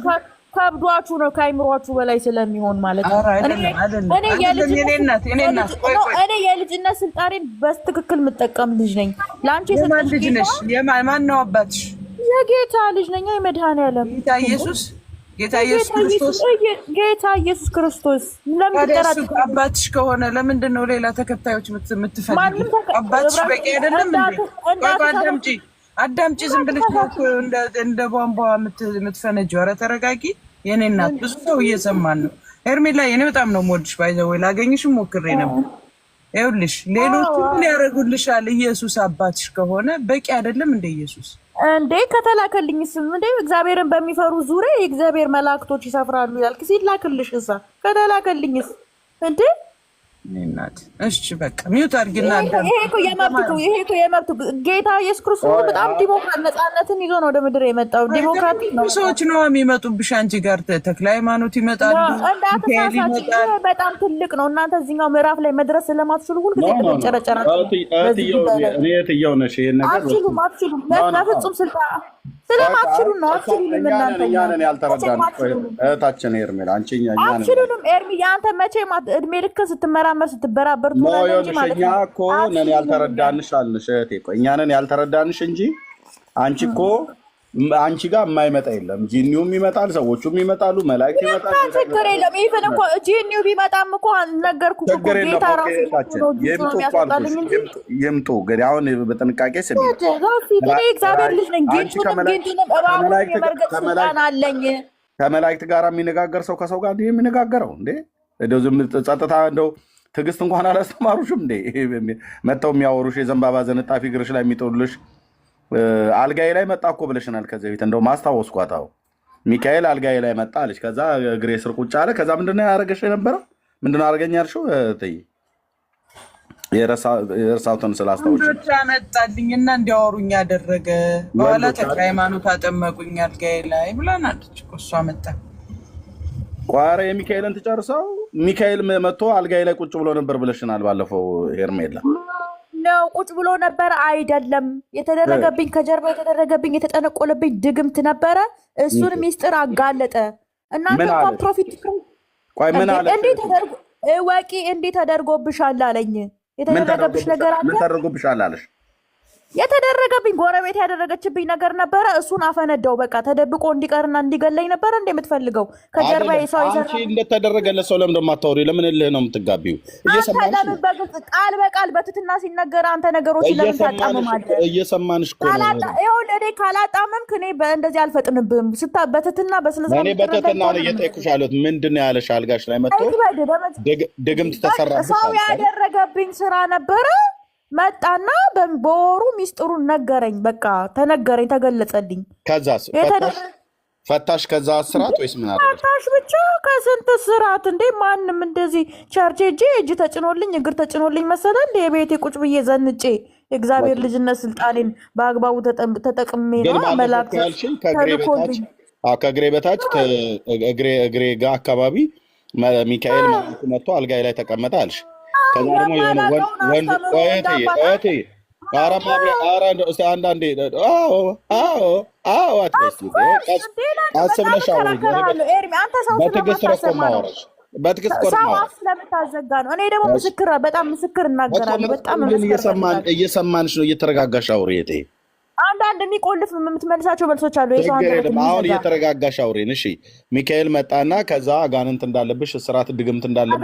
ከብዷችሁ ነው ከአይምሯችሁ በላይ ስለሚሆን ማለት ነው። እኔ የልጅነት ስልጣኔን በትክክል የምጠቀም ልጅ ነኝ። ለአንቺ የማን ልጅ ነሽ? ማን ነው አባትሽ? የጌታ ልጅ ነኝ። የመድኃኒዓለም ጌታ ኢየሱስ ክርስቶስ። ጌታ ኢየሱስ ክርስቶስ። አባትሽ ከሆነ ለምንድን ነው ሌላ ተከታዮች የምትፈልጊ? አባትሽ በቂ አይደለም እንዴ? አዳምጪ። ዝም ብለሽ እንደ ቧንቧ የምትፈነጂው። ኧረ ተረጋጊ የኔ እናት። ብዙ ሰው እየሰማን ነው። ሄርሜላ የኔ በጣም ነው የምወድሽ። ባይዘወይ ላገኝሽም ሞክሬ ነበር። ይኸውልሽ ሌሎቹ ምን ያደርጉልሻል? ኢየሱስ አባትሽ ከሆነ በቂ አይደለም እንደ ኢየሱስ እንዴ? ከተላከልኝስ እንዴ? እግዚአብሔርን በሚፈሩ ዙሪያ የእግዚአብሔር መላእክቶች ይሰፍራሉ ያልክ ሲላክልሽ እዛ ከተላከልኝስ እንዴ? እናት እሺ በቃ ሚውት አድርጊና ይሄ እኮ የመብቱ ጌታ ኢየሱስ ክርስቶስ በጣም ዲሞክራት ነፃነትን ይዞ ነው ወደ ምድር የመጣው። ዲሞክራት ነው። ሰዎች ነው የሚመጡብሽ አንቺ ጋር ተክለ ሃይማኖት ይመጣሉ። በጣም ትልቅ ነው። እናንተ እዚህኛው ምዕራፍ ላይ መድረስ ስለማትችሉ ሁልጊዜ ተጨረጨራችሁ። እኔ የትየው ነሽ? ይሄን ነገር አትችሉም። በፍጹም ስልጣን ስለማትችሉ ነው። አትችሉንም። እናንተ እኛንን ያልተረዳን እህታችን ሄርሜላ አንቺ አትችሉንም። ኤርሚ የአንተ መቼም እድሜ ልክ ስትመራመር ስትበራበር ትሆናለህ እንጂ ማለት ነው። እኛ እኮ ነን ያልተረዳንሽ አልንሽ እህቴ። እኮ እኛንን ያልተረዳንሽ እንጂ አንቺ እኮ አንቺ ጋር የማይመጣ የለም። ጂኒውም ይመጣል፣ ሰዎቹም ይመጣሉ፣ መላእክት ይመጣል። ችግር የለም። ኢቭን እኮ ጂኒው ቢመጣም እኮ ነገርኩ እኮ ጌታ ራሱ ይምጡ። ግን አሁን በጥንቃቄ ስሚ። እኔ እግዚአብሔር ልጅ ነኝ። ጌንቱንም እባቡን የመርገጥ ስልጣን አለኝ። ከመላእክት ጋር የሚነጋገር ሰው ከሰው ጋር የሚነጋገረው እንዴ? እንደው ዝም ጸጥታ እንደው ትዕግስት እንኳን አላስተማሩሽም እንዴ? መጥተው የሚያወሩሽ የዘንባባ ዘነጣፊ እግርሽ ላይ የሚጥሉልሽ አልጋዬ ላይ መጣ እኮ ብለሽናል ከዚህ በፊት። እንደው ማስታወስኳት። አዎ ሚካኤል አልጋዬ ላይ መጣ አለች። ከዛ እግሬ ስር ቁጭ አለ። ከዛ ምንድነው ያደረገሽ የነበረው? ምንድነው አደረገኝ ያልሽው? የእርሳውትን ስላስታወች ብቻ መጣልኝና እንዲያወሩኝ ያደረገ። በኋላ ተክለ ሃይማኖት አጠመቁኝ አልጋዬ ላይ ብላናለች እኮ እሷ መጣ። ቋረ የሚካኤልን ትጨርሰው። ሚካኤል መጥቶ አልጋዬ ላይ ቁጭ ብሎ ነበር ብለሽናል ባለፈው ሄርሜላ ነው ቁጭ ብሎ ነበር አይደለም። የተደረገብኝ ከጀርባ የተደረገብኝ የተጠነቆለብኝ ድግምት ነበረ። እሱን ሚስጥር አጋለጠ። እናንተ እንኳን ፕሮፊት ቆይ ምን አለ እወቂ እንዴ ተደርጎብሻል አለኝ። የተደረገብሽ ነገር አለ። ምን ተደርጎብሻል አለሽ? የተደረገብኝ ጎረቤት ያደረገችብኝ ነገር ነበረ። እሱን አፈነዳው። በቃ ተደብቆ እንዲቀርና እንዲገለኝ ነበረ እንደምትፈልገው ከጀርባ የሰው አንቺ እንደተደረገለት ሰው ለምን እንደማታወሪ ለምን እልህ ነው የምትጋቢው? ለምን በግልጽ ቃል በቃል በትትና ሲነገር አንተ ነገሮች ለምን ታጣመማለህ? እየሰማንሽ እኮ ነው። ይኸውልህ እኔ ካላጣመምክ እኔ እንደዚህ አልፈጥንብህም። በትትና በስነስርዓት እኔ በትትና ነው እየጠየኩሽ ያለሁት። ምንድን ነው ያለሽ? አልጋሽ ላይ መጥቶ ድግምት ተሰራብሽ። ሰው ያደረገብኝ ስራ ነበረ። መጣና በወሩ ሚስጥሩን ነገረኝ። በቃ ተነገረኝ፣ ተገለጸልኝ። ከዛስ ፈታሽ? ከዛ ስራት ወይስ ምን አለ? ፈታሽ ብቻ ከስንት ስራት እንዴ! ማንም እንደዚህ ቸርች ሄጄ እጅ ተጭኖልኝ እግር ተጭኖልኝ መሰላል የቤቴ ቁጭ ብዬ ዘንጬ የእግዚአብሔር ልጅነት ስልጣኔን በአግባቡ ተጠቅሜ ነው መላክ ተልኮልኝ። ከእግሬ በታች እግሬ ጋር አካባቢ ሚካኤል መጥቶ አልጋይ ላይ ተቀመጠ አልሽ። ከዛ ደግሞ የሆነ ወንድ አንዳንዴ ስለምታዘጋ ነው። እኔ ደግሞ በጣም ምስክር እናገራለሁ። በጣም እየሰማንሽ ነው። እየተረጋጋሽ አውሪ። አንዳንድ የሚቆልፍ የምትመልሳቸው መልሶች አሉ። አሁን እየተረጋጋሽ አውሪን። እሺ ሚካኤል መጣና ከዛ አጋንንት እንዳለብሽ ስራት ድግምት እንዳለብኝ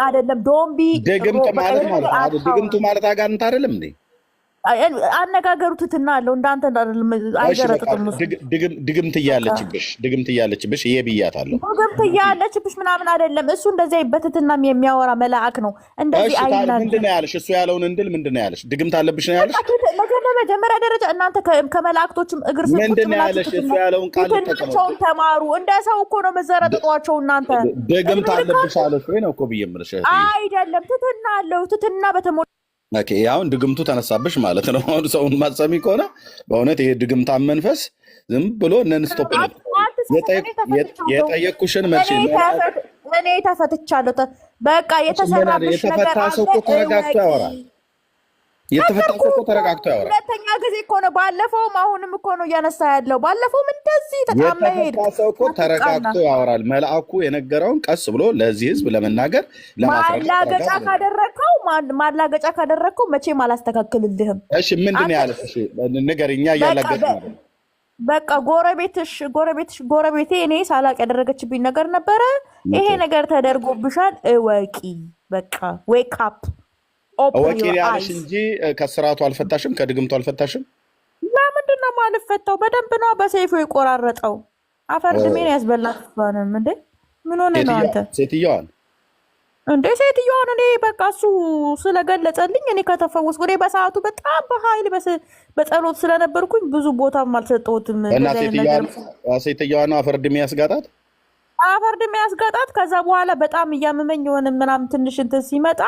አይደለም። ዶምቢ ድግምት ማለት አጋንንት አይደለም እንዴ? አነጋገሩ ትትና አለው እንዳንተ አይገረጥም። ድግምት እያለችብሽ ይሄ ብያታለሁ። ድግምት እያለችብሽ ምናምን አይደለም። እሱ እንደዚህ በትትና የሚያወራ መልአክ ነው። እንደዚህ አይናል። ምንድን ነው ያለሽ? እሱ ያለውን እንድል ምንድን ነው ያለሽ? ድግምት አለብሽ ነው ያለሽ? መጀመሪያ ደረጃ እናንተ ከመላእክቶችም እግር ስር ምንድን ነው ያለሽ? እሱ ያለውን ቃል ትናቸውን ተማሩ። እንደ ሰው እኮ ነው መዘረጥጧቸው እናንተ። ድግምት አለብሽ አለሽ ወይ ነው እኮ ብዬ የምልሽ። አይደለም ትትና አለው። ትትና በተሞ አሁን ድግምቱ ተነሳብሽ ማለት ነው። አሁን ሰውን ማሰሚ ከሆነ በእውነት ይሄ ድግምታን መንፈስ ዝም ብሎ ነንስቶፕ ነው። የጠየቅኩሽን መልሽ። እኔ ተፈትቻለሁ። በቃ የተሰራብሽ ነገር የተፈታ ሰው እኮ ተረጋግቶ ያወራል። የተፈታ ሰው እኮ ተረጋግቶ ያወራል። ሁለተኛ ጊዜ እኮ ነው። ባለፈውም አሁንም እኮ ነው እያነሳ ያለው። ባለፈውም እንደዚህ ተጣመ ሄድ። የተፈታ ሰው እኮ ተረጋግቶ ያወራል። መልአኩ የነገረውን ቀስ ብሎ ለዚህ ህዝብ ለመናገር ማላገጫ ካደረግከው መቼም አላስተካክልልህም። እሺ ምንድን ያለሽ? እሺ ንገሪኛ። እያላገጥ ነው በቃ ጎረቤቴ እኔ ሳላቅ ያደረገችብኝ ነገር ነበረ። ይሄ ነገር ተደርጎብሻል እወቂ። በቃ ዌክ አፕ ወቂ ያለሽ እንጂ ከስርዓቱ አልፈታሽም፣ ከድግምቱ አልፈታሽም። ለምንድን ነው የማልፈታው? በደንብ ነው በሰይፉ የቆራረጠው። አፈር ድሜን ያስበላንም እንዴ! ምን ሆነ ነው አንተ? ሴትዮዋን እኔ በቃ እሱ ስለገለጸልኝ እኔ ከተፈወስኩ። እኔ በሰዓቱ በጣም በኃይል በጸሎት ስለነበርኩኝ ብዙ ቦታም አልሰጠሁትም። እና ሴትዮዋን አፈር ድሜ ያስጋጣት። ከዛ በኋላ በጣም እያመመኝ የሆነ ምናምን ትንሽ እንትን ሲመጣ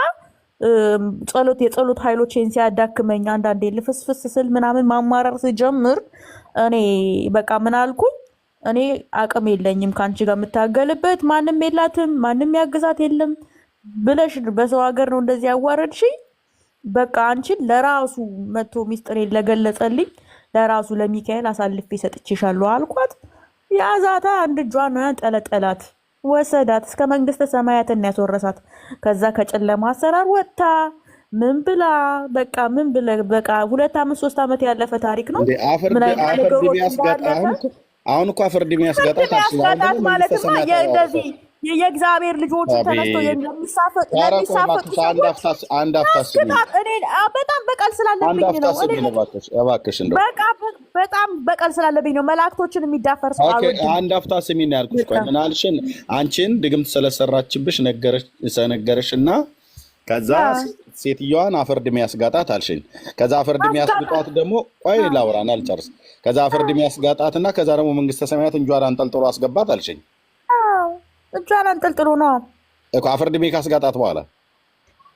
የጸሎት ኃይሎቼን ሲያዳክመኝ አንዳንዴ ልፍስፍስ ስል ምናምን ማማረር ስጀምር እኔ በቃ ምን አልኩኝ፣ እኔ አቅም የለኝም ከአንቺ ጋር የምታገልበት፣ ማንም የላትም፣ ማንም ያግዛት የለም ብለሽ በሰው ሀገር ነው እንደዚህ ያዋረድሽኝ። በቃ አንቺን ለራሱ መጥቶ ሚስጥሬን ለገለጸልኝ ለራሱ ለሚካኤል አሳልፌ ሰጥቼሻለሁ አልኳት። ያዛታ አንድ እጇን ጠለጠላት፣ ወሰዳት እስከ መንግስተ ሰማያትን ያስወረሳት። ከዛ ከጨለማ አሰራር ወጥታ ምን ብላ በቃ ምን ብለ በቃ 2 ዓመት 3 ዓመት ያለፈ ታሪክ ነው። ምን አይነት አፈር ነገሮች ድሜ ያስጋጣ አሁን እኮ አፈር ድሜ ያስጋጣት ያስጋጣት ማለትማ እንደዚህ የእግዚአብሔር ልጆች ተነስቶ የሚሳፈጥ አንድ አፍታስ በጣም በቀል ስላለብኝ ነው። እባክሽ እንደው በጣም በቀል ስላለብኝ ነው። መላእክቶችን የሚዳፈር ሰው አልወድም። አንድ አፍታ ስሚኝ ያልኩሽ። ቆይ ምን አልሽን? አንቺን ድግምት ስለሰራችብሽ ነገረሽና ከዛ ሴትዮዋን አፈር ድሜ ያስጋጣት አልሽኝ። ከዛ አፈር ድሜ ያስጋጣት ደግሞ ቆይ ላውራና አልጨርስ። ከዛ አፈር ድሜ ያስጋጣትና ከዛ ደግሞ መንግስተ ሰማያት እንጇን አንጠልጥሎ አስገባት አልሽኝ። እጇን አንጠልጥሎ ነው እኮ አፈር ድሜ ካስጋጣት በኋላ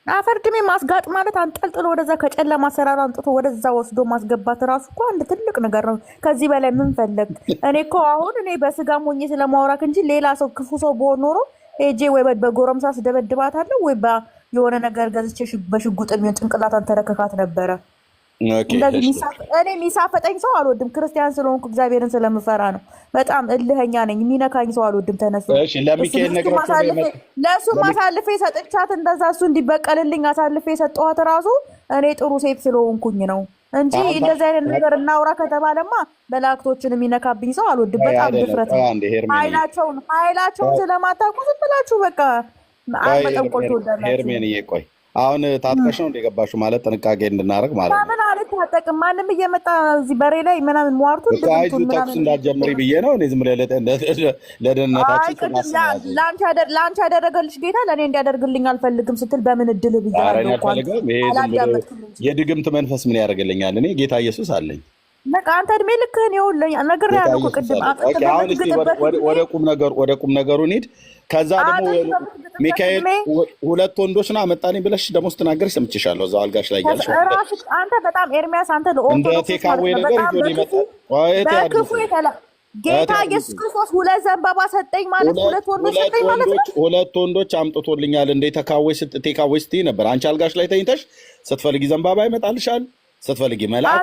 አፈር ድሜ ማስጋጥ ማለት አንጠልጥሎ ወደዛ ከጨለማ አሰራር አንጥቶ ወደዛ ወስዶ ማስገባት ራሱ እኮ አንድ ትልቅ ነገር ነው። ከዚህ በላይ ምን ፈለግ? እኔ እኮ አሁን እኔ በስጋም ሆኜ ስለማወራክ እንጂ ሌላ ሰው ክፉ ሰው በሆነ ኖሮ ሄጄ ወይ በጎረምሳ ስደበድባታለሁ ወይ የሆነ ነገር ገዝቼ በሽጉጥ የሚሆን ጭንቅላታን ተረከካት ነበረ። እንደዚህ እኔ የሚሳፈጠኝ ሰው አልወድም። ክርስቲያን ስለሆንኩ እግዚአብሔርን ስለምፈራ ነው። በጣም እልኸኛ ነኝ። የሚነካኝ ሰው አልወድም። ተነሱ ለእሱ አሳልፌ ሰጥቻት እንደዛ እሱ እንዲበቀልልኝ አሳልፌ የሰጠኋት ራሱ እኔ ጥሩ ሴት ስለሆንኩኝ ነው እንጂ እንደዚህ አይነት ነገር እናውራ ከተባለማ መላእክቶችን የሚነካብኝ ሰው አልወድም። በጣም ድፍረት ኃይላቸውን ስለማታውቁ ዝም ብላችሁ በቃ መጠንቆል ትወዳላችሁ። ሄርሜንዬ ቆይ አሁን ታጥቀሽ ነው እንደገባሽው ማለት ጥንቃቄ እንድናደርግ ማለት ነው። ምን አልታጠቅም። ማንም እየመጣ እዚህ በሬ ላይ ምናምን ሟርቱ ታክስ እንዳትጀምሪ ብዬ ነው። እኔ ዝም ብለህ ለደህንነታችን ለአንቺ ያደረገልሽ ጌታ ለእኔ እንዲያደርግልኝ አልፈልግም ስትል በምን እድል ብያለሁ። የድግምት መንፈስ ምን ያደርግልኛል? እኔ ጌታ ኢየሱስ አለኝ። በቃ አንተ እድሜ ልክህን ይኸውልህ ነግሬሃለሁ እኮ ቅድም። ወደ ቁም ነገሩ እንሂድ። ከዛ ደግሞ ሚካኤል 2 ወንዶች ነው አመጣልኝ ብለሽ ደግሞ ስትናገር ሰምቼሻለሁ። እዛው አልጋሽ ላይ ያልሽ አንተ በጣም ኤርሚያስ አንተ ለኦርቶዶክስ በክፉ የተላ ጌታ ኢየሱስ ክርስቶስ 2 ዘንባባ ሰጠኝ ማለት 2 ወንዶች ሰጠኝ ማለት ነው። 2 ወንዶች አምጥቶልኛል እንደ ቴካዌ ስትይ ነበር። አንቺ አልጋሽ ላይ ተኝተሽ ስትፈልጊ ዘንባባ ይመጣልሻል፣ ስትፈልጊ መልአክ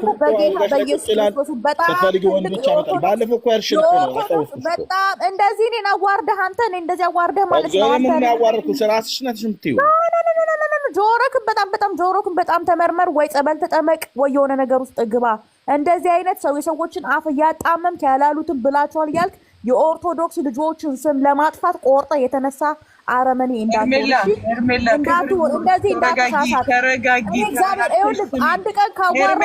ስትፈልጊ ወንዶች ያመጣል። ባለፈው እኮ ያልሽን እኮ ነው። በጣም እንደዚህ እኔን አዋርደህ አንተ እኔን እንደዚህ አዋርደህ ማለት ነው። አንተ ምን ያዋርኩሽ? ራስሽ ነሽ የምትይው። ጆሮክን በጣም ተመርመር፣ ወይ ጸበል ተጠመቅ፣ ወይ የሆነ ነገር ውስጥ ግባ። እንደዚህ አይነት ሰው የሰዎችን አፍ እያጣመምክ ያላሉትን ብላችኋል እያልክ የኦርቶዶክስ ልጆችን ስም ለማጥፋት ቆርጠ የተነሳ አረመኔ እንደዚህ እንዳትሳሳት። አንድ ቀን ካዋራሁ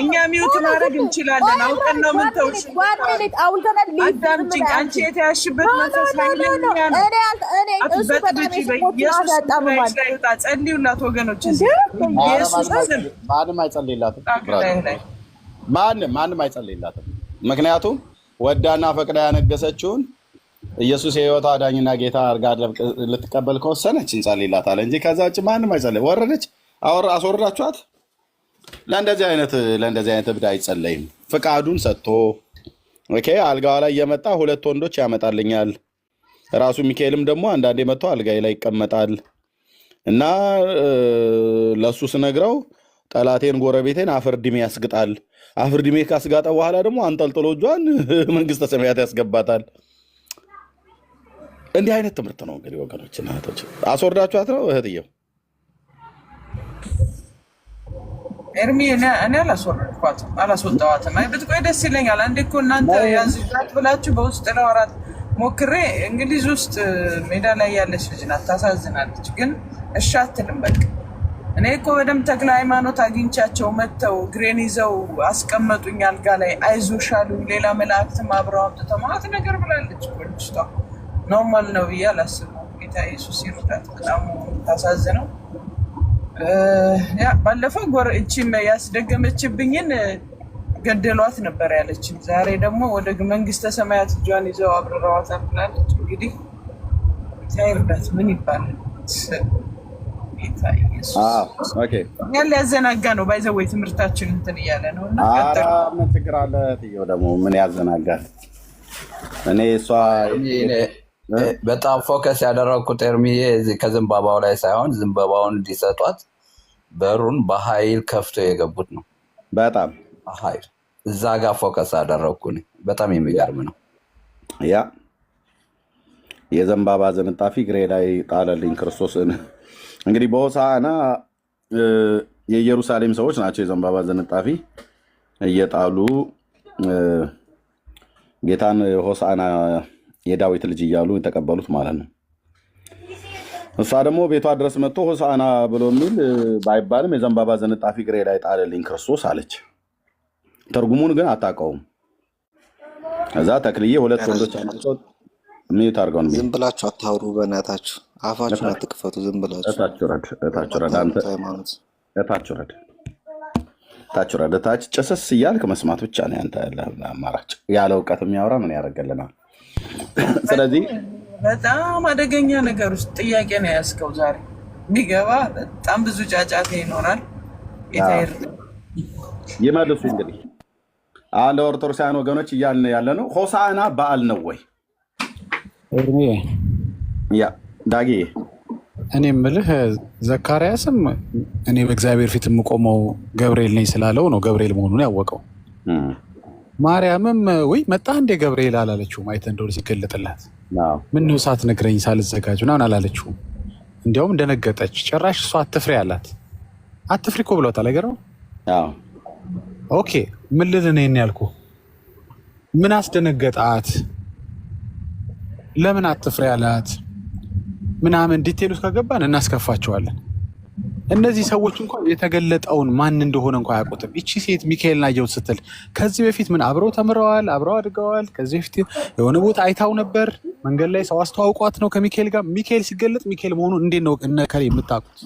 እኛ ሚውት ማድረግ እንችላለን። አውቀን ነው የምንተውሽ። አንቺ የተያሽበት መንፈስ ጸልዩላት ወገኖች። ማንም አይጸልይላትም። ማንም አይጸልይላትም። ምክንያቱም ወዳና ፈቅዳ ያነገሰችውን ኢየሱስ የህይወቷ አዳኝና ጌታ አድርጋ ልትቀበል ከወሰነች እንጸልይላታለን እንጂ ከዛ ውጭ ማንም አይጸልይም። ወረደች አስወረዳችኋት። ለእንደዚህ አይነት እብድ አይጸለይም። ፍቃዱን ሰጥቶ አልጋዋ ላይ እየመጣ 2 ወንዶች ያመጣልኛል። ራሱ ሚካኤልም ደግሞ አንዳንዴ መጥቶ አልጋዬ ላይ ይቀመጣል እና ለእሱ ስነግረው ጠላቴን ጎረቤቴን አፈር ድሜ ያስግጣል። አፈር ድሜ ካስጋጠ በኋላ ደግሞ አንጠልጥሎ እጇን መንግስተ ሰማያት ያስገባታል። እንዲህ አይነት ትምህርት ነው እንግዲህ ወገኖችና እህቶች። አስወርዳችኋት ነው እህትየው? ኤርሚ እኔ አላስወጣኋትም። ብትቆይ ደስ ይለኛል። አንዴ እኮ እናንተ ያዝላት ብላችሁ በውስጥ ለወራት ሞክሬ እንግሊዝ ውስጥ ሜዳ ላይ ያለች ልጅ ናት። ታሳዝናለች፣ ግን እሺ አትልም። በቃ እኔ እኮ በደምብ ተክለ ሃይማኖት አግኝቻቸው መጥተው እግሬን ይዘው አስቀመጡኝ አልጋ ላይ። አይዞሽ አሉኝ። ሌላ መላእክትም አብረው አምጥተው ማለት ነገር ብላለች እኮ ልጅቷ። ኖርማል ነው ብዬ አላስብም። ጌታ ኢየሱስ ይርዳት። በጣም ታሳዝነው። ባለፈው እቺም ያስደገመችብኝን ገደሏት ነበር ያለችን። ዛሬ ደግሞ ወደ መንግስተ ሰማያት እጇን ይዘው አብረራዋታል ብላለች። እንግዲህ ይርዳት። ምን ይባላል? ጌታ ኢየሱስ እኛን ሊያዘናጋ ነው። ባይዘወይ ትምህርታችን እንትን እያለ ነው። እና ምን ችግር አለ? ትየው ደግሞ ምን ያዘናጋል? እኔ እሷ በጣም ፎከስ ያደረግኩት ኤርሚዬ ከዘንባባው ላይ ሳይሆን ዘንባባውን እንዲሰጧት በሩን በኃይል ከፍቶ የገቡት ነው። በጣም ኃይል እዛ ጋር ፎከስ አደረግኩ። በጣም የሚገርም ነው። ያ የዘንባባ ዝንጣፊ ግሬ ላይ ጣለልኝ ክርስቶስን። እንግዲህ በሆሳዕና የኢየሩሳሌም ሰዎች ናቸው የዘንባባ ዝንጣፊ እየጣሉ ጌታን ሆሳዕና የዳዊት ልጅ እያሉ የተቀበሉት ማለት ነው። እሷ ደግሞ ቤቷ ድረስ መጥቶ ሆሳዕና ብሎ የሚል ባይባልም የዘንባባ ዝንጣፊ እግሬ ላይ ጣለልኝ ክርስቶስ አለች። ትርጉሙን ግን አታውቀውም። እዛ ተክልዬ ሁለት ወንዶች አምጥተው ሚዩት አድርገው ነው። ዝም ብላችሁ አታውሩ፣ በእናታችሁ አፋችሁን አትክፈቱ። ዝም ብላችሁ እታች ረድ እታች ጭስስ እያልክ መስማት ብቻ ነው ያንተ አማራጭ። ያለ እውቀት የሚያወራ ምን ያደርግልናል? ስለዚህ በጣም አደገኛ ነገር ውስጥ ጥያቄ ነው ያስከው። ዛሬ ቢገባ በጣም ብዙ ጫጫታ ይኖራል። ይመልሱ እንግዲህ አለ ኦርቶዶክሳውያን ወገኖች እያልን ያለ ነው። ሆሳዕና በዓል ነው ወይ? ያ ዳጊ እኔ የምልህ ዘካርያስም እኔ በእግዚአብሔር ፊት የምቆመው ገብርኤል ነኝ ስላለው ነው ገብርኤል መሆኑን ያወቀው። ማርያምም ወይ መጣ እንደ ገብርኤል አላለችውም። አይተህ እንደሆነ ሲገለጥላት ምን ነው ሳትነግረኝ ሳልዘጋጅ ምናምን አላለችውም። እንዲያውም እንደነገጠች ጭራሽ እሷ አትፍሪ አላት። አትፍሪ እኮ ብሏታል። አይገርም? ኦኬ ምን ልልህ ነው ያልኩህ? ምን አስደነገጣት? ለምን አትፍሪ አላት ምናምን ዲቴል ውስጥ ከገባን እናስከፋቸዋለን። እነዚህ ሰዎች እንኳን የተገለጠውን ማን እንደሆነ እንኳን አያውቁትም። እቺ ሴት ሚካኤልን አየሁት ስትል ከዚህ በፊት ምን አብረው ተምረዋል፣ አብረው አድገዋል። ከዚህ በፊት የሆነ ቦታ አይታው ነበር፣ መንገድ ላይ ሰው አስተዋውቋት ነው ከሚካኤል ጋር። ሚካኤል ሲገለጥ ሚካኤል መሆኑን እንዴት ነው እነከሌ የምታውቁት?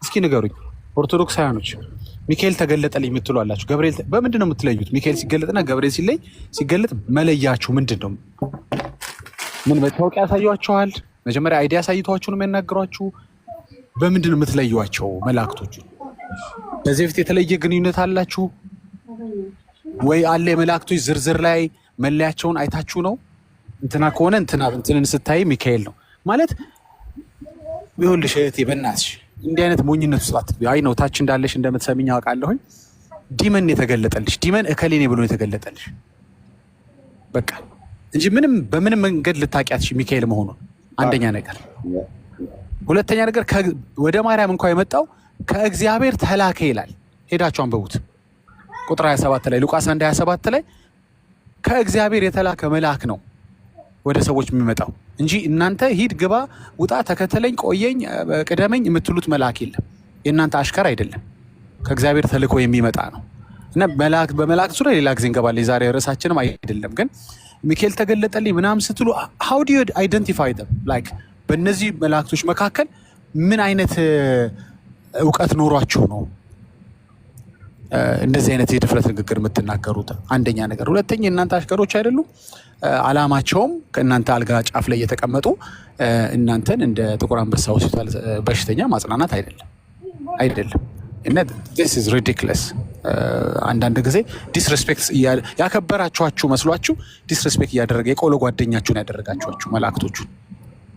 እስኪ ንገሩኝ ኦርቶዶክሳውያኖች። ሚካኤል ተገለጠልኝ የምትሉ አላችሁ። ገብርኤል በምንድን ነው የምትለዩት? ሚካኤል ሲገለጥና ገብርኤል ሲገለጥ መለያችሁ ምንድን ነው? ምን መታወቂያ ያሳያችኋል? መጀመሪያ አይዲያ አሳይቷችሁ ነው የሚያናግሯችሁ? በምንድን ነው የምትለዩዋቸው መላእክቶቹ? ከዚህ በፊት የተለየ ግንኙነት አላችሁ ወይ? አለ የመላእክቶች ዝርዝር ላይ መለያቸውን አይታችሁ ነው? እንትና ከሆነ እንትንን ስታይ ሚካኤል ነው ማለት። ይኸውልሽ እህቴ በእናትሽ እንዲህ አይነት ሞኝነት ውስጥ አትግቢ። አይ ነው ታች እንዳለሽ እንደምትሰሚኝ አውቃለሁኝ። ዲመን የተገለጠልሽ ዲመን እከሌኔ ብሎ የተገለጠልሽ በቃ እንጂ በምንም መንገድ ልታውቂያትሽ ሚካኤል መሆኑን አንደኛ ነገር። ሁለተኛ ነገር ወደ ማርያም እንኳ የመጣው ከእግዚአብሔር ተላከ ይላል። ሄዳችሁ አንብቡት ቁጥር 27 ላይ ሉቃስ 1:27 ላይ ከእግዚአብሔር የተላከ መልአክ ነው ወደ ሰዎች የሚመጣው እንጂ እናንተ ሂድ፣ ግባ፣ ውጣ፣ ተከተለኝ፣ ቆየኝ፣ ቅደመኝ የምትሉት መልአክ የለም። የእናንተ አሽከር አይደለም። ከእግዚአብሔር ተልኮ የሚመጣ ነው እና በመላእክት ዙሪያ ሌላ ጊዜ እንገባለን። የዛሬ ርዕሳችንም አይደለም። ግን ሚካኤል ተገለጠልኝ ምናምን ስትሉ how do you identify them? like በእነዚህ መላእክቶች መካከል ምን አይነት እውቀት ኖሯችሁ ነው እንደዚህ አይነት የድፍረት ንግግር የምትናገሩት? አንደኛ ነገር። ሁለተኛ የእናንተ አሽከሮች አይደሉም። አላማቸውም ከእናንተ አልጋ ጫፍ ላይ እየተቀመጡ እናንተን እንደ ጥቁር አንበሳ ሆስፒታል በሽተኛ ማጽናናት አይደለም። እና this is ridiculous። አንዳንድ ጊዜ ዲስሬስፔክት ያከበራችኋችሁ መስሏችሁ ዲስሬስፔክት እያደረገ የቆሎ ጓደኛችሁን ያደረጋችኋችሁ መላእክቶቹን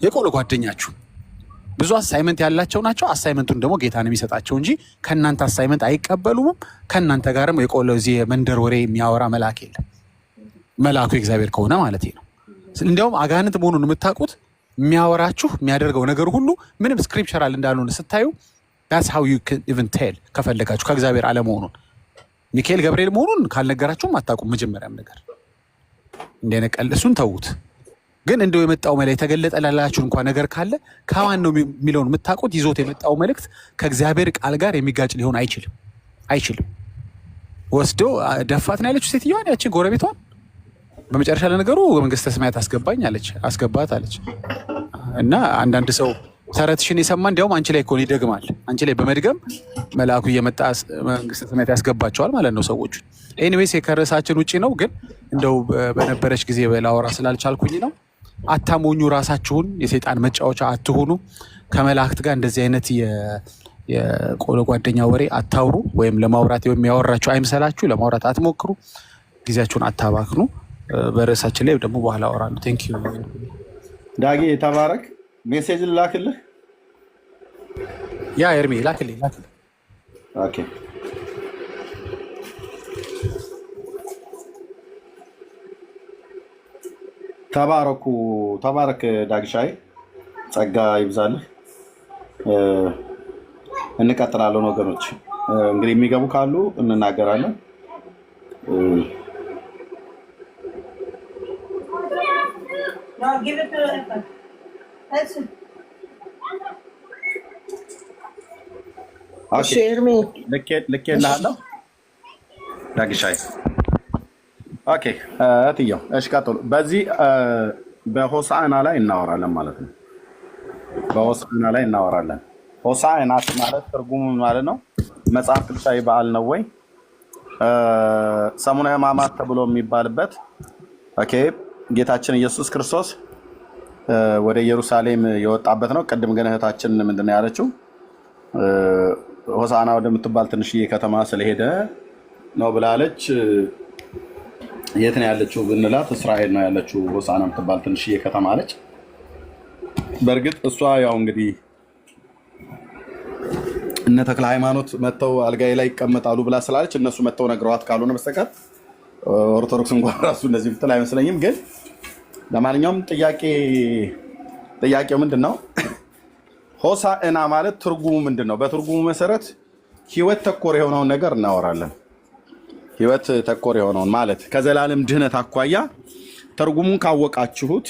የቆሎ ጓደኛችሁ ብዙ አሳይመንት ያላቸው ናቸው። አሳይመንቱን ደግሞ ጌታ ነው የሚሰጣቸው እንጂ ከእናንተ አሳይመንት አይቀበሉም። ከእናንተ ጋርም የቆሎ እዚህ የመንደር ወሬ የሚያወራ መልአክ የለም። መልአኩ እግዚአብሔር ከሆነ ማለት ነው። እንዲያውም አጋንንት መሆኑን የምታውቁት የሚያወራችሁ የሚያደርገው ነገር ሁሉ ምንም ስክሪፕቸራል እንዳልሆነ ስታዩ that's how you can even tell ከፈለጋችሁ ከእግዚአብሔር አለመሆኑን። ሚካኤል ገብርኤል መሆኑን ካልነገራችሁም አታውቁም። መጀመሪያም ነገር እንደነቀል እሱን ተዉት። ግን እንደው የመጣው መልእክት ተገለጠ ላላችሁ እንኳን ነገር ካለ ከማን ነው የሚለውን የምታውቁት። ይዞት የመጣው መልእክት ከእግዚአብሔር ቃል ጋር የሚጋጭ ሊሆን አይችልም። ወስዶ ደፋት ነው ያለችው ሴትዮዋን ያቺ ጎረቤቷን። በመጨረሻ ለነገሩ መንግስተ ሰማያት አስገባት አለች። እና አንዳንድ ሰው ተረትሽን የሰማ እንዲያውም አንቺ ላይ እኮ ይደግማል። አንቺ ላይ በመድገም መልአኩ እየመጣ መንግስተ ሰማያት ያስገባቸዋል ማለት ነው ሰዎቹ። ኤኒዌይስ የከረሳችን ውጪ ነው። ግን እንደው በነበረች ጊዜ ላወራ ስላልቻልኩኝ ነው። አታሞኙ፣ ራሳችሁን የሰይጣን መጫወቻ አትሆኑ። ከመላእክት ጋር እንደዚህ አይነት የቆሎ ጓደኛ ወሬ አታውሩ። ወይም ለማውራት የሚያወራችሁ አይምሰላችሁ። ለማውራት አትሞክሩ። ጊዜያችሁን አታባክኑ። በርዕሳችን ላይ ደግሞ በኋላ አወራለሁ። ቴንክ ዩ ዳጊ ተባረክ። ሜሴጅ ላክልህ። ያ ኤርሚ ላክልኝ። ኦኬ ተባረክ ዳግሻይ፣ ጸጋ ይብዛልህ። እንቀጥላለን ወገኖች። እንግዲህ የሚገቡ ካሉ እንናገራለን። ልኬልሃለሁ ዳግሻይ። ኦኬ እትየው እሺ፣ ቀጥሉ። በዚህ በሆሳዕና ላይ እናወራለን ማለት ነው። በሆሳዕና ላይ እናወራለን። ሆሳዕና ማለት ትርጉሙ ማለት ነው መጽሐፍ ቅዱሳዊ በዓል ነው ወይ? ሰሙነ ሕማማት ተብሎ የሚባልበት ኦኬ፣ ጌታችን ኢየሱስ ክርስቶስ ወደ ኢየሩሳሌም የወጣበት ነው። ቅድም ግን እህታችን ምንድን ነው ያለችው? ሆሳዕና ወደምትባል ትንሽዬ ከተማ ስለሄደ ነው ብላለች። የት ነው ያለችው ብንላት እስራኤል ነው ያለችው። ሆሳዕና የምትባል ትንሽዬ ከተማ አለች። በእርግጥ እሷ ያው እንግዲህ እነ ተክለ ሃይማኖት መጥተው አልጋዬ ላይ ይቀመጣሉ ብላ ስላለች እነሱ መጥተው ነግረዋት ካልሆነ በስተቀር ኦርቶዶክስ እንኳን ራሱ እንደዚህ ብትል አይመስለኝም። ግን ለማንኛውም ጥያቄው ምንድን ነው? ሆሳዕና ማለት ትርጉሙ ምንድን ነው? በትርጉሙ መሰረት ህይወት ተኮር የሆነውን ነገር እናወራለን። ህይወት ተኮር የሆነውን ማለት ከዘላለም ድህነት አኳያ ትርጉሙን ካወቃችሁት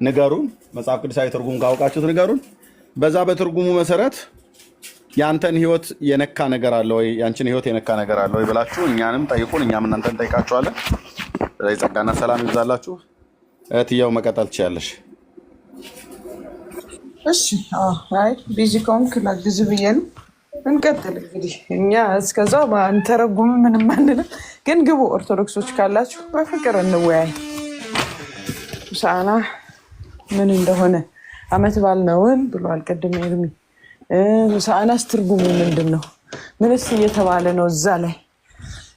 ንገሩን። መጽሐፍ ቅዱሳዊ ትርጉሙን ካወቃችሁት ንገሩን። በዛ በትርጉሙ መሰረት ያንተን ህይወት የነካ ነገር አለ ወይ፣ ያንቺን ህይወት የነካ ነገር አለ ወይ ብላችሁ እኛንም ጠይቁን፣ እኛም እናንተን ጠይቃችኋለን። ስለዚህ ጸጋና ሰላም ይብዛላችሁ። እህትየው መቀጠል ትችያለሽ። እሺ አይ ቢዚ ከሆንክ ላግዝ ብዬ ነው። እንቀጥል እንግዲህ እኛ እስከዛው አንተረጉም ምንም አንልም፣ ግን ግቡ ኦርቶዶክሶች ካላችሁ በፍቅር እንወያይ። ሆሳዕና ምን እንደሆነ አመት በዓል ነውን ብሏል ቅድም ኤርሚ። ሆሳዕናስ ትርጉሙ ምንድን ነው? ምንስ እየተባለ ነው እዛ ላይ?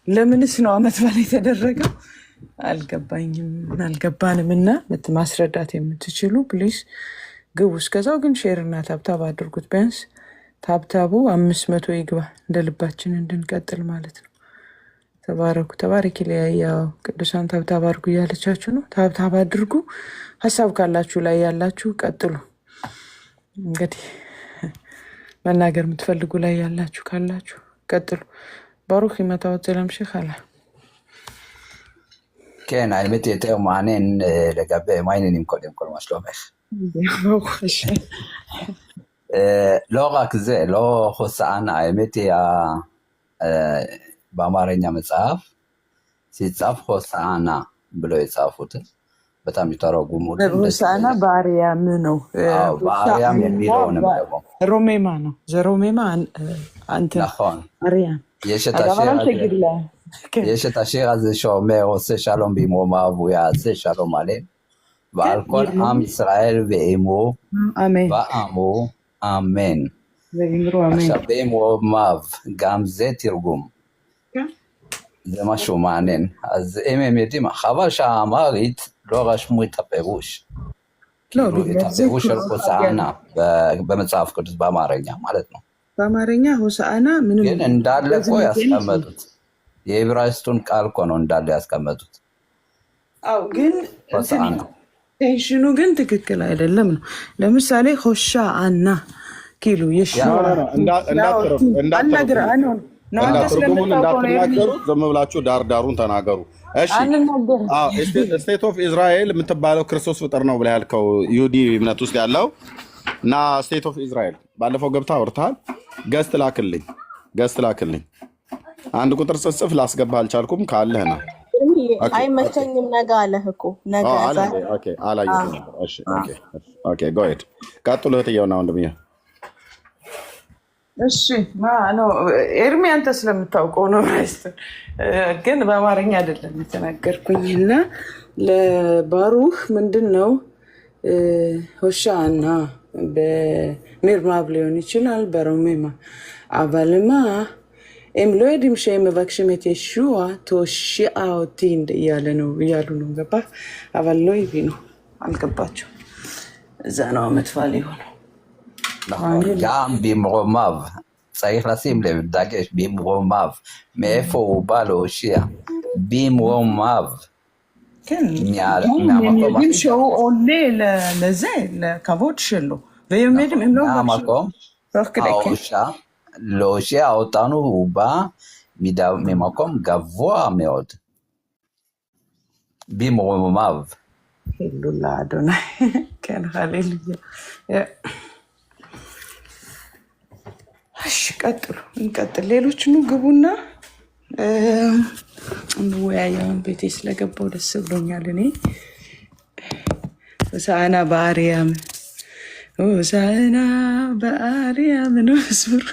ለምንስ ነው አመት በዓል የተደረገው? አልገባኝም አልገባንም። እና ማስረዳት የምትችሉ ፕሊዝ ግቡ። እስከዛው ግን ሼር እና ታብታብ አድርጉት። ቢያንስ ታብታቡ 500 ይግባ እንደ ልባችን እንድንቀጥል ማለት ነው። ተባረኩ ተባረክ። ለያያው ቅዱሳን ታብታብ አድርጉ እያለቻችሁ ነው። ታብታብ አድርጉ። ሀሳብ ካላችሁ ላይ ያላችሁ ቀጥሉ። እንግዲህ መናገር የምትፈልጉ ላይ ያላችሁ ካላችሁ ቀጥሉ። ባሩክ ይመታወት ዘላምሽህ አላ כן, האמת היא יותר מעניין לגבי מה העניינים קודם כל, מה שלומך. לא רק זה, לא הוסענה, האמת היא באמרኛ መጽሐፍ ሲጻፍ ሆሳዕና ብለው የጻፉት በጣም ይተረጉሙት ሆሳዕና በአርያም ነው። በአርያም የሚለውንም ደግሞ ሮሜማ ነው። ዘሮሜማ አንተ አርያም יש את השיר הזה שאומר עושה שלום במרומיו והוא יעשה שלום עליהם ועל כל עם ישראל ואמרו ואמרו אמן. עכשיו במרומיו גם זה תרגום, זה משהו מעניין. אז אם הם יודעים, חבל שהאמרית לא רשמו את הפירוש, את הפירוש של הוסענה במצב קדוש באמרኛ ማለት ነው። በአማርኛ ሆሳዕና ምንም ግን እንዳለ እኮ ያስቀመጡት የዕብራይስጡን ቃል እኮ ነው እንዳለ ያስቀመጡት። አው ግን ቴንሽኑ ግን ትክክል አይደለም ነው። ለምሳሌ ሆሳዕና ኪሉ እንዳትናገሩ ዝም ብላችሁ ዳርዳሩን ተናገሩ። እሺ ስቴት ኦፍ ኢዝራኤል የምትባለው ክርስቶስ ፍጥር ነው ብለህ ያልከው ይሁዲ እምነት ውስጥ ያለው እና ስቴት ኦፍ ኢዝራኤል ባለፈው ገብታ አውርተሃል። ገስት ላክልኝ። አንድ ቁጥር ጽፍ ላስገባ አልቻልኩም። ካለህ ነው አይመቸኝም። ነገ አለህ እኮ ነገ ኦኬ አላየሁም ነበር። እሺ ኦኬ ጎ ሄድ ቀጥሎ እህትየውና ወንድምዬ። እሺ ነው ኤርሚ አንተ ስለምታውቀው ነው ግን በአማርኛ አይደለም የተናገርኩኝና ለባሩክ ምንድነው ሆሳዕና በሚርማብ ሊሆን ይችላል በሮሜማ አባልማ הם לא יודעים שהם מבקשים את ישוע תושיע אותי እያሉ ነው ገባ אבל לא הבינו አልገባቸው። እዛ ነው መጥፋል ይሆነው። גם במרומיו צריך לשים לב דגש במרומיו, מאיפה הוא בא להושיע במרומיו. כן, הם יודעים שהוא עולה לזה לכבוד שלו והם יודעים הם לא מהמקום להושיע אותנו הוא בא ממקום גבוה מאוד, במרומיו. הילולה אדוני. כן, ሃሌሉያ. እሺ እንቀጥል። ሌሎች ኑ ግቡና እንወያያውን። ቤቴ ስለገባው ደስ ብሎኛል። እኔ ሆሳዕና በአርያም ሆሳዕና በአርያም ነው መዝሙር።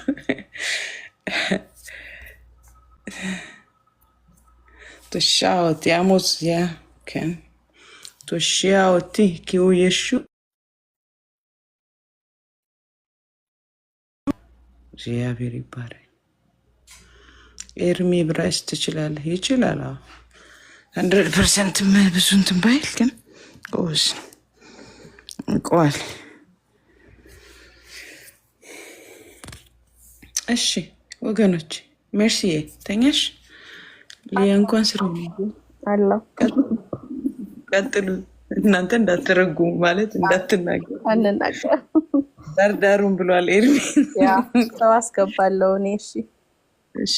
ተሻወት ያሞስ ያ ከን ተሻወቲ ኪው የሹ እግዚአብሔር ይባረክ። ኤርሚ ብራይስ ትችላለህ? ይችላል። 100% ብዙ እንትን ባይል ግን ጎበዝ እንቋል። እሺ ወገኖች፣ ሜርሲዬ ተኛሽ? ሊያ እንኳን ስራ አላ ቀጥሉ። እናንተ እንዳትረጉሙ ማለት እንዳትናገሩ አንናገር ዳርዳሩን ብሏል ኤርሚ። ያ ሰው አስገባለሁ እኔ። እሺ